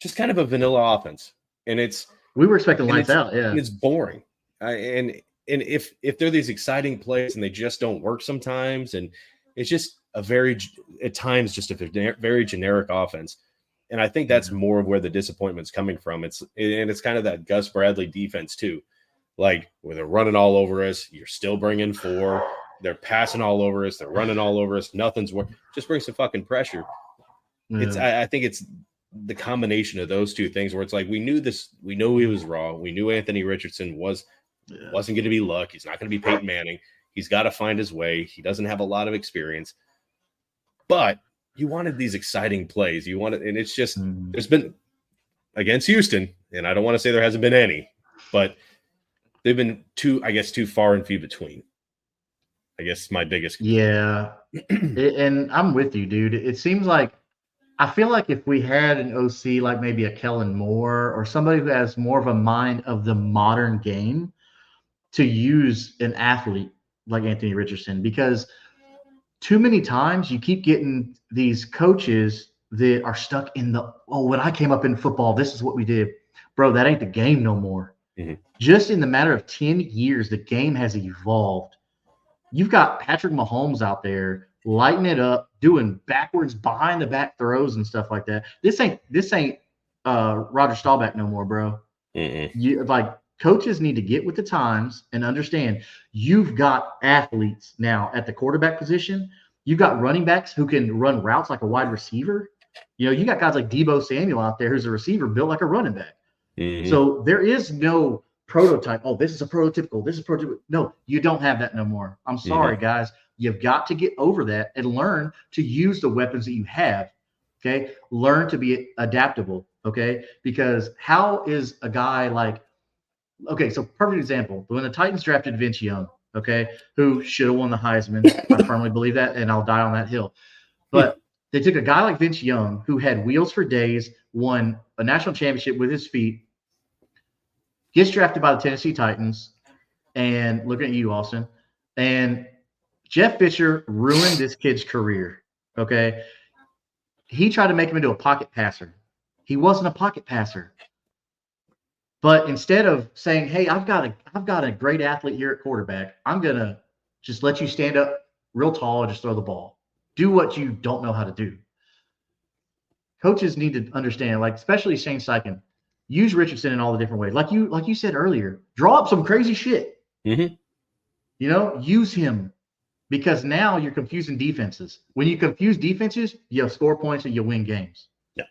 just kind of a vanilla offense, and We were expecting and lights it's out. Yeah. and it's boring. And if they're these exciting plays and they just don't work sometimes, and it's just at times just a very generic offense. And I think that's Yeah. more of where the disappointment's coming from. It's kind of that Gus Bradley defense too, like where they're running all over us. You're still bringing four. They're passing all over us. They're running all over us. Nothing's work. Just bring some fucking pressure. Yeah. I think it's the combination of those two things where it's like we knew this. We know he was raw. We knew Anthony Richardson Yeah. wasn't going to be Luck. He's not going to be Peyton Manning. He's got to find his way. He doesn't have a lot of experience, but you wanted these exciting plays. You wanted, and it's just Mhm. there's been against Houston, and I don't want to say there hasn't been any, but they've been too far and few between. I guess my biggest complaint. Yeah. And I'm with you, dude. It seems like I feel like if we had an OC like maybe a Kellen Moore or somebody who has more of a mind of the modern game to use an athlete like Anthony Richardson, because too many times you keep getting these coaches that are stuck in when I came up in football, this is what we did. Bro, that ain't the game no more. Mhm. Just in the matter of 10 years, the game has evolved. You've got Patrick Mahomes out there lighting it up, doing backwards behind the back throws and stuff like that. This ain't Roger Staubach no more, bro. Mm-mm. You like coaches need to get with the times and understand you've got athletes now at the quarterback position. You've got running backs who can run routes like a wide receiver. You got guys like Debo Samuel out there who's a receiver built like a running back. Mhm. So there is no prototype. Oh, this is a prototypical. This is prototypical. No, you don't have that no more. I'm sorry, Mhm. guys. You've got to get over that and learn to use the weapons that you have. Okay. Learn to be adaptable. Okay. Because how is a guy like, okay, so perfect example. When the Titans drafted Vince Young, okay, who should have won the Heisman. I firmly believe that, and I'll die on that hill. Hmm. But they took a guy like Vince Young, who had wheels for days, won a national championship with his feet, gets drafted by the Tennessee Titans, and looking at you, Austin, and Jeff Fisher ruined this kid's career. Okay, he tried to make him into a pocket passer. He wasn't a pocket passer. But instead of saying, "Hey, I've got a great athlete here at quarterback. I'm gonna just let you stand up real tall and just throw the ball. Do what you don't know how to do." Coaches need to understand, like especially Shane Steichen, use Richardson in all the different ways. Like you said earlier, draw up some crazy shit. Mhm. Use him. because now you're confusing defenses. When you confuse defenses, you'll score points and you'll win games. Yeah.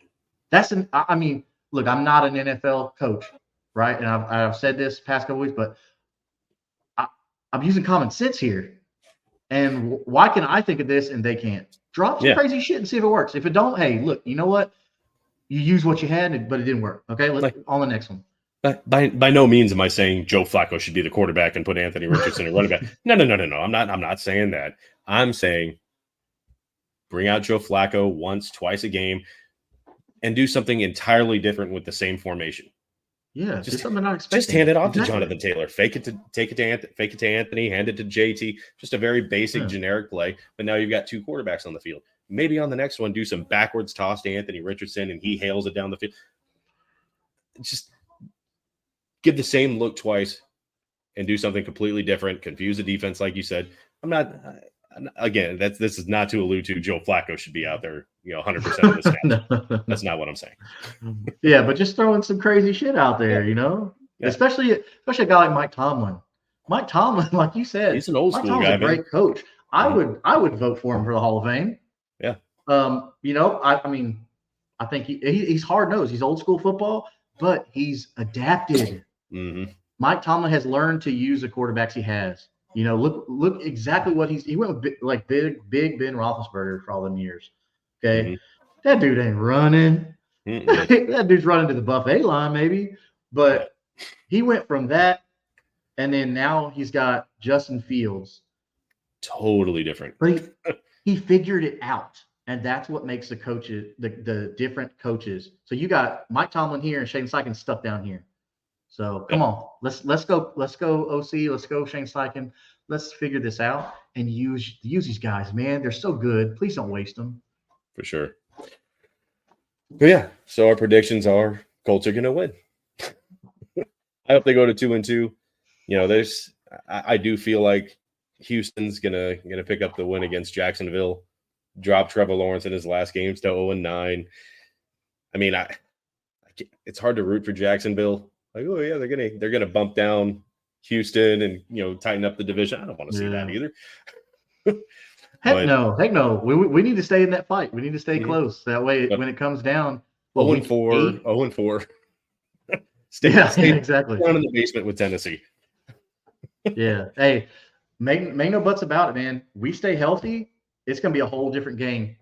I mean, look, I'm not an NFL coach, right? And I've said this past couple weeks, but I'm using common sense here. And why can I think of this and they can't? Drop some crazy shit and see if it works. If it don't, hey, look, you know what? You use what you had, but it didn't work. Okay, let's on the next one. By no means am I saying Joe Flacco should be the quarterback and put Anthony Richardson at running back. No. I'm not saying that. I'm saying bring out Joe Flacco once, twice a game, and do something entirely different with the same formation. Yeah, just something not expecting. Just hand it off to Jonathan Taylor. Fake it to Anthony. Hand it to JT. Just a very basic, generic play. But now you've got two quarterbacks on the field. Maybe on the next one, do some backwards toss to Anthony Richardson, and he hails it down the field. Just give the same look twice and do something completely different. Confuse the defense, like you said. I'm not. Again, this is not to allude to Joe Flacco should be out there, 100% of the snaps. No. That's not what I'm saying. Yeah, but just throwing some crazy shit out there, especially a guy like Mike Tomlin. Mike Tomlin, like you said, he's an old school guy, a great coach. I would vote for him for the Hall of Fame. Yeah. I mean, I think he's hard nosed. He's old school football, but he's adapted. Mm-hmm. Mike Tomlin has learned to use the quarterbacks he has. Look exactly what he went with, like big Ben Roethlisberger for all them years. Okay, mm-hmm. That dude ain't running. That dude's running to the buffet line, maybe. But he went from that, and then now he's got Justin Fields. Totally different. But he figured it out, and that's what makes the coaches, the different coaches. So you got Mike Tomlin here and Shane Steichen stuck down here. So come on, let's go OC, let's go Shane Steichen. Let's figure this out and use these guys, man. They're so good. Please don't waste them. For sure. But yeah, so our predictions are Colts are going to win. I hope they go to 2-2. I do feel like Houston's gonna pick up the win against Jacksonville, drop Trevor Lawrence in his last games to 0-9. I mean, it's hard to root for Jacksonville. Like, oh yeah, they're gonna bump down Houston and tighten up the division. I don't want to see that either. Heck no. We need to stay in that fight. We need to stay close. That way, when it comes down, 0-4, 0-4. Stay exactly down in the basement with Tennessee. Yeah. Hey, make no buts about it, man. We stay healthy, it's gonna be a whole different game.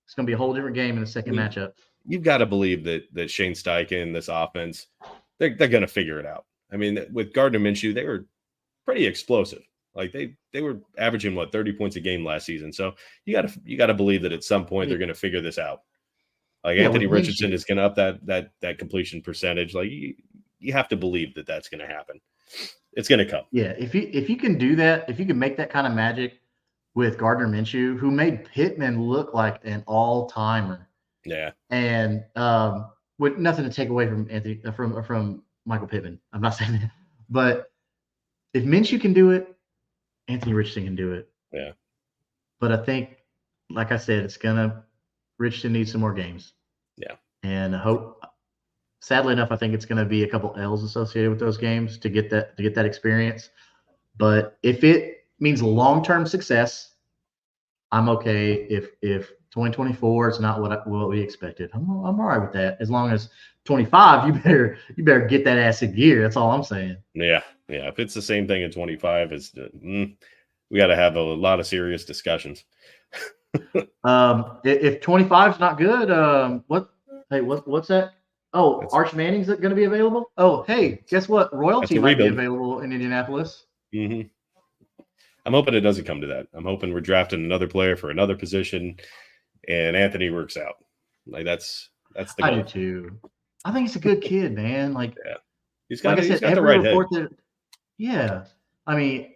It's gonna be a whole different game in the second matchup. You've got to believe that Shane Steichen, this offense, they're going to figure it out. I mean, with Gardner Minshew, they were pretty explosive. Like they were averaging 30 points a game last season. So you got to believe that at some point they're going to figure this out. Like Anthony Richardson is going to up that completion percentage. Like you have to believe that that's going to happen. It's going to come. Yeah, if you can do that, if you can make that kind of magic with Gardner Minshew, who made Pittman look like an all-timer. Yeah, and with nothing to take away from Anthony from Michael Pittman. I'm not saying that, but if Minshew can do it, Anthony Richardson can do it. Yeah, but I think, like I said, Richardson needs some more games. Yeah, and I hope. Sadly enough, I think it's going to be a couple L's associated with those games to get that experience. But if it means long-term success, I'm okay. If 2024 is not what we expected, I'm all right with that. As long as 25, you better get that ass in gear. That's all I'm saying. Yeah. If it's the same thing in 25, we got to have a lot of serious discussions. If 25 is not good, what's that? Oh, Arch Manning's going to be available? Oh, hey, guess what? Royalty might be available in Indianapolis. Mm-hmm. I'm hoping it doesn't come to that. I'm hoping we're drafting another player for another position, and Anthony works out. Like that's the goal. I do too. I think he's a good kid, man. Like, yeah, he's got the right head. Yeah, I mean,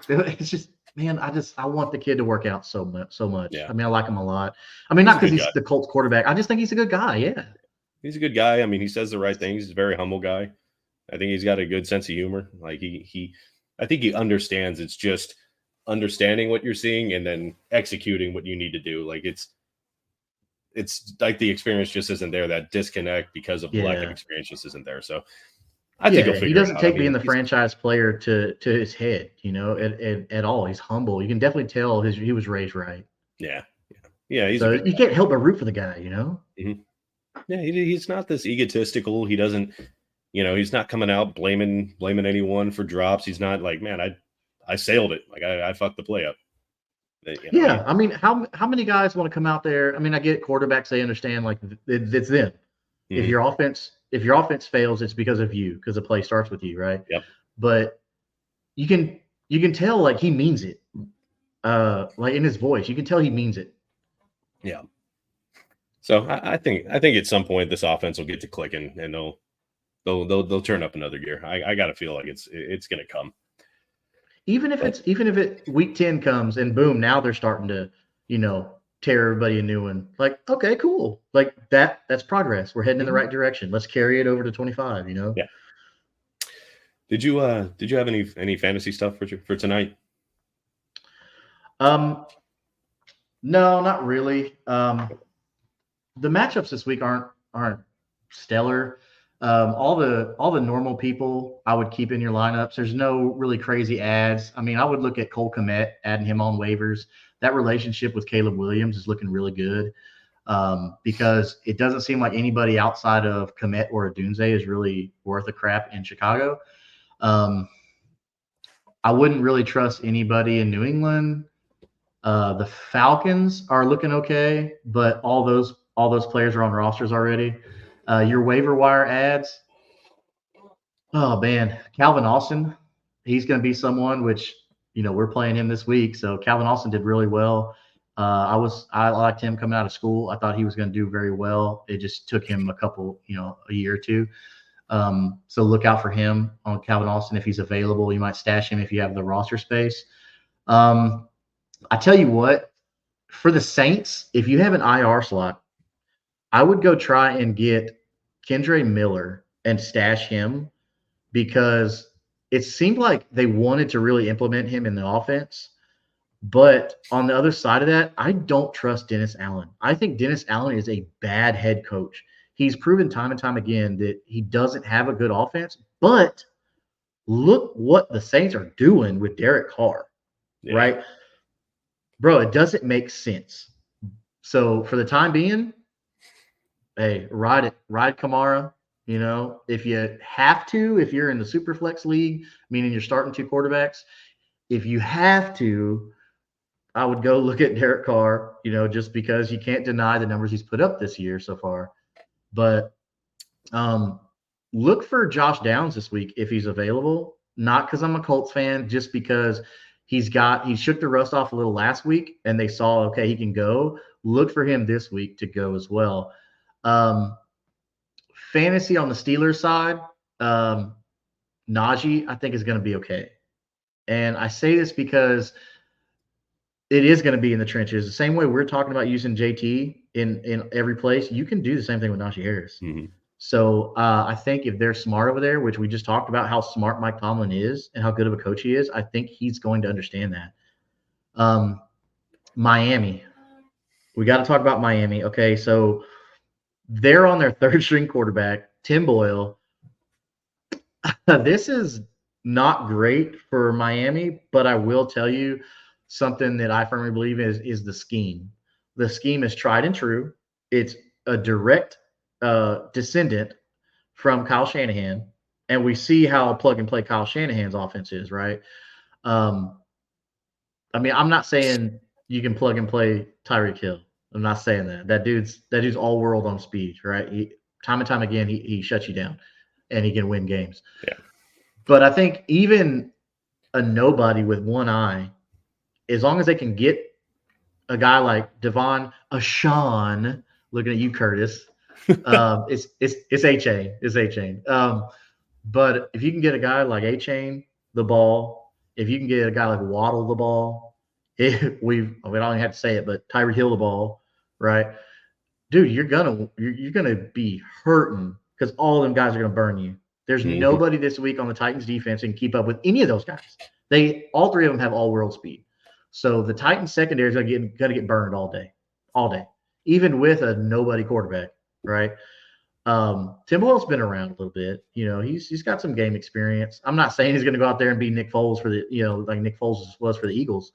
it's just, man, I want the kid to work out so much. Yeah. I mean, I like him a lot. I mean, not because he's the Colts quarterback. I just think he's a good guy. Yeah, he's a good guy. I mean, he says the right things. He's a very humble guy. I think he's got a good sense of humor. Like I think he understands. It's just understanding what you're seeing and then executing what you need to do. Like it's like the experience just isn't there. That disconnect because of lack of experience just isn't there. So I think he'll He figure it doesn't out. I take being mean, the franchise player to his head, at all. He's humble. You can definitely tell he was raised right. yeah, yeah, he's a So good you can't help but root for the guy. guy. Yeah, he's not this egotistical. He doesn't, he's not coming out blaming anyone for drops. He's not like, man, I sailed it. Like I fucked the play up. Yeah, I mean, how many guys want to come out there? I mean, I get quarterbacks; they understand like it's them. If your offense fails, it's because of you, because the play starts with you, right? Yep. But you can tell like he means it. Like in his voice, you can tell he means it. Yeah. So I think at some point this offense will get to clicking and they'll turn up another gear. I gotta feel like it's gonna come. Even if it week 10 comes and boom, now they're starting to, tear everybody a new one. Like, okay, cool. Like that's progress. We're heading in the right direction. Let's carry it over to 25, Yeah. Did you have any fantasy stuff for tonight? No, not really. The matchups this week aren't stellar. All the normal people I would keep in your lineups. There's no really crazy ads. I mean, I would look at Cole Kmet, adding him on waivers. That relationship with Caleb Williams is looking really good, because it doesn't seem like anybody outside of Kmet or Adunze is really worth a crap in Chicago. I wouldn't really trust anybody in New England. The Falcons are looking okay, but all those players are on rosters already. Your waiver wire ads. Oh man, Calvin Austin, he's going to be someone which we're playing him this week. So Calvin Austin did really well. I liked him coming out of school. I thought he was going to do very well. It just took him a year or two. So look out for him on Calvin Austin if he's available. You might stash him if you have the roster space. I tell you what, for the Saints, if you have an IR slot, I would go try and get Kendre Miller and stash him, because it seemed like they wanted to really implement him in the offense. But on the other side of that, I don't trust Dennis Allen. I think Dennis Allen is a bad head coach. He's proven time and time again that he doesn't have a good offense. But look what the Saints are doing with Derek Carr, right? Bro, it doesn't make sense. So for the time being, hey, ride it. Ride Kamara. If you have to, if you're in the super flex league, meaning you're starting two quarterbacks, if you have to, I would go look at Derek Carr, just because you can't deny the numbers he's put up this year so far. But look for Josh Downs this week if he's available. Not because I'm a Colts fan, just because he shook the rust off a little last week and they saw, okay, he can go. Look for him this week to go as well. Fantasy on the Steelers side, Najee, I think, is going to be okay. And I say this because it is going to be in the trenches. The same way we're talking about using JT in every place, you can do the same thing with Najee Harris. Mm-hmm. So I think if they're smart over there, which we just talked about how smart Mike Tomlin is and how good of a coach he is, I think he's going to understand that. Miami. We got to talk about Miami. Okay, so they're on their third string quarterback, Tim Boyle. This is not great for Miami, but I will tell you something that I firmly believe is the scheme. The scheme is tried and true. It's a direct descendant from Kyle Shanahan, and we see how plug and play Kyle Shanahan's offense is, right? I mean, I'm not saying you can plug and play Tyreek Hill. I'm not saying that. That dude's all world on speed, right? Time and time again, he shuts you down, and he can win games. Yeah. But I think even a nobody with one eye, as long as they can get a guy like Devon Achane, looking at you, Curtis, it's A-Chain. It's A-Chain. But if you can get a guy like A-Chain the ball, if you can get a guy like Waddle the ball, we don't even have to say it, but Tyreek Hill the ball, right? Dude, you're gonna be hurting because all of them guys are gonna burn you. There's nobody this week on the Titans defense that can keep up with any of those guys. All three of them have all world speed. So the Titans secondary is gonna get burned all day, even with a nobody quarterback, right? Tim Boyle's been around a little bit. He's got some game experience. I'm not saying he's going to go out there and be Nick Foles for the like Nick Foles was for the Eagles,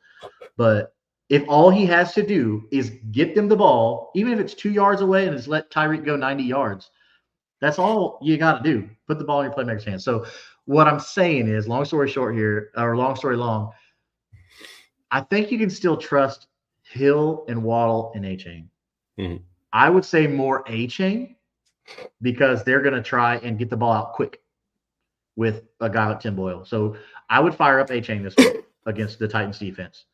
but if all he has to do is get them the ball, even if it's 2 yards away, and just let Tyreek go 90 yards, that's all you got to do. Put the ball in your playmaker's hands. So what I'm saying is, long story short here, or long story long, I think you can still trust Hill and Waddle and A-Chain. Mm-hmm. I would say more A-Chain, because they're going to try and get the ball out quick with a guy like Tim Boyle. So I would fire up A-Chain this week against the Titans defense.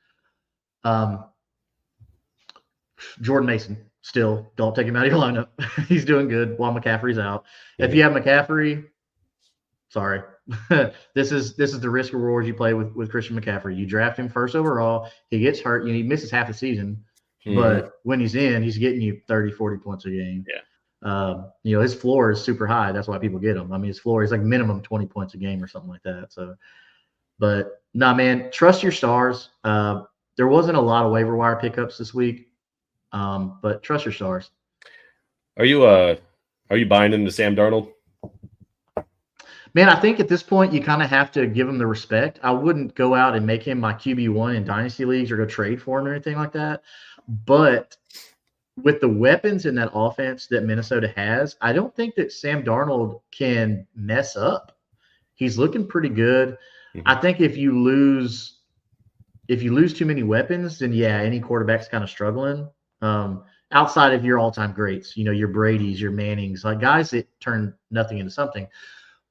Jordan Mason, still, don't take him out of your lineup. He's doing good while McCaffrey's out. Mm-hmm. If you have McCaffrey, sorry. This is the risk reward you play with Christian McCaffrey. You draft him first overall. He gets hurt. He misses half the season. Mm-hmm. But when he's in, he's getting you 30, 40 points a game. Yeah. His floor is super high. That's why people get him. I mean, his floor is like minimum 20 points a game or something like that. So, but nah, man, trust your stars. There wasn't a lot of waiver wire pickups this week, but trust your stars. Are you buying into Sam Darnold? Man, I think at this point you kind of have to give him the respect. I wouldn't go out and make him my QB1 in dynasty leagues or go trade for him or anything like that. But with the weapons in that offense that Minnesota has, I don't think that Sam Darnold can mess up. He's looking pretty good. Mm-hmm. I think if you lose too many weapons, then yeah, any quarterback's kind of struggling. Outside of your all-time greats, your Brady's, your Mannings, like guys that turn nothing into something.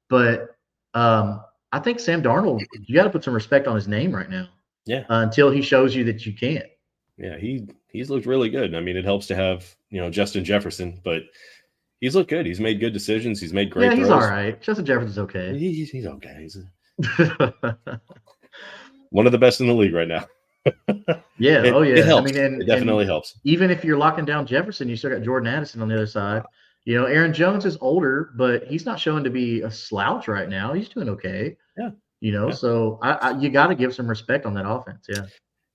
But I think Sam Darnold, you got to put some respect on his name right now. Yeah. Until he shows you that you can't. Yeah, he's looked really good. I mean, it helps to have, Justin Jefferson, but he's looked good. He's made good decisions. He's made great throws. He's all right. Justin Jefferson's okay. He's okay. He's one of the best in the league right now. Yeah. It helps. I mean, it definitely helps. Even if you're locking down Jefferson, you still got Jordan Addison on the other side. Aaron Jones is older, but he's not showing to be a slouch right now. He's doing okay. Yeah. So you got to give some respect on that offense. Yeah.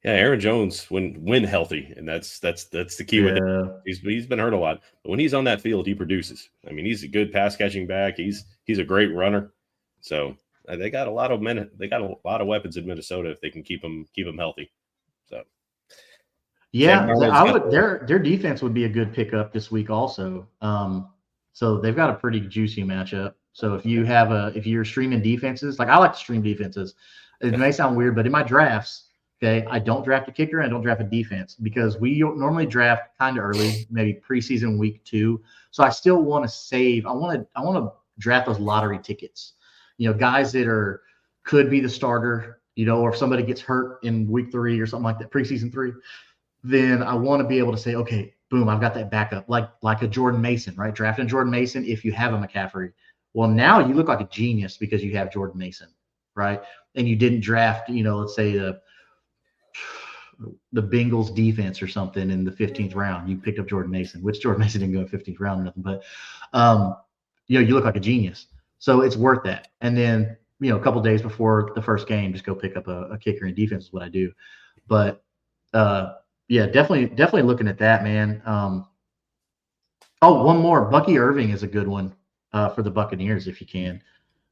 Yeah, Aaron Jones when healthy, and that's the key with him. He's been hurt a lot, but when he's on that field, he produces. I mean, he's a good pass catching back. He's a great runner. So they got a lot of men. They got a lot of weapons in Minnesota if they can keep him healthy. So yeah, their defense would be a good pickup this week also. So they've got a pretty juicy matchup. So if you're streaming defenses, like I like to stream defenses. It may sound weird, but in my drafts. Okay, I don't draft a kicker. I don't draft a defense because we normally draft kind of early, maybe preseason week 2. So I still want to save. I want to draft those lottery tickets. Guys that could be the starter. Or if somebody gets hurt in week 3 or something like that, preseason 3, then I want to be able to say, okay, boom, I've got that backup, like a Jordan Mason, right? Drafting Jordan Mason if you have a McCaffrey. Well, now you look like a genius because you have Jordan Mason, right? And you didn't draft, let's say the Bengals defense or something in the 15th round. You picked up Jordan Mason, which Jordan Mason didn't go in 15th round or nothing, but you look like a genius. So it's worth that. And then, a couple days before the first game, just go pick up a kicker in defense is what I do. But yeah, definitely looking at that, man. One more. Bucky Irving is a good one for the Buccaneers if you can.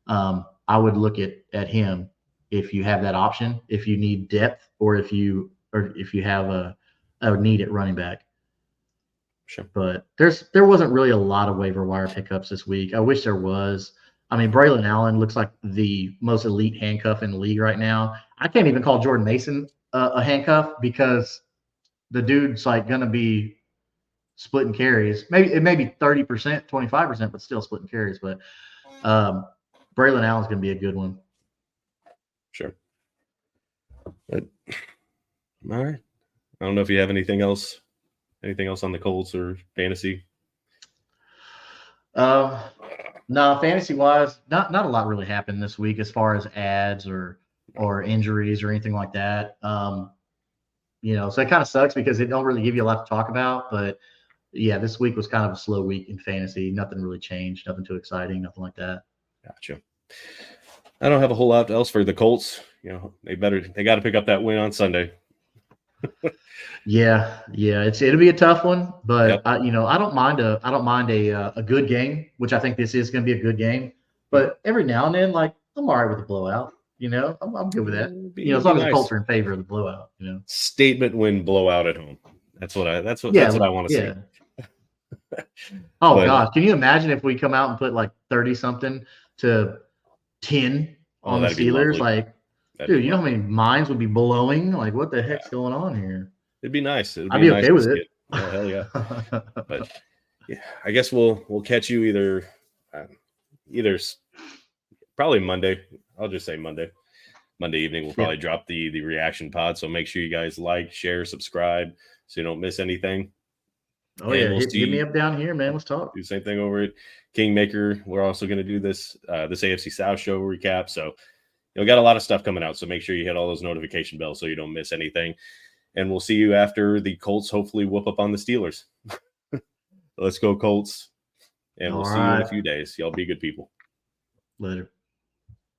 I would look at him if you have that option, if you need depth, or if you have a need at running back. Sure. But there wasn't really a lot of waiver wire pickups this week. I wish there was. I mean, Braylon Allen looks like the most elite handcuff in the league right now. I can't even call Jordan Mason a handcuff because the dude's like going to be splitting carries. Maybe it may be 30%, 25%, but still splitting carries. But Braylon Allen's going to be a good one. Sure. But, all right. I don't know if you have anything else on the Colts or fantasy. No, fantasy wise, not a lot really happened this week as far as ads or injuries or anything like that. So it kind of sucks because it don't really give you a lot to talk about. But yeah, this week was kind of a slow week in fantasy. Nothing really changed. Nothing too exciting. Nothing like that. Gotcha. I don't have a whole lot else for the Colts. They got to pick up that win on Sunday. Yeah, it'll be a tough one, but Yep. I don't mind a good game, which I think this is going to be a good game. Mhm. But every now and then, like I'm all right with a blowout. I'm good with that. It'd As be long as the Colts nice. are in favor of the blowout. Statement win blowout at home. That's what I want to see. Yeah. Oh But gosh, can you imagine if we come out and put like 30 something to 10 oh, on the that'd be Steelers? lovely. Like, That'd be dude, you know how lovely. many minds would be blowing? Like, what the Yeah, heck's going on here? it'd be nice. It would I'd be be nice okay to with see it. it. Oh hell yeah. But yeah, I guess we'll catch you uh, either probably Monday. I'll just say Monday. Monday evening we'll Yeah. probably drop the reaction pod. So make sure you guys like, share, subscribe, so you don't miss anything. Oh And yeah, we'll hit me see up down here, man. Let's talk. do the same thing over at Kingmaker. We're also going to do this AFC South show recap. So got a lot of stuff coming out. So make sure you hit all those notification bells so you don't miss anything. And we'll see you after the Colts hopefully whoop up on the Steelers. Let's go Colts. And we'll All see you in a right. few days. Y'all be good people. Later.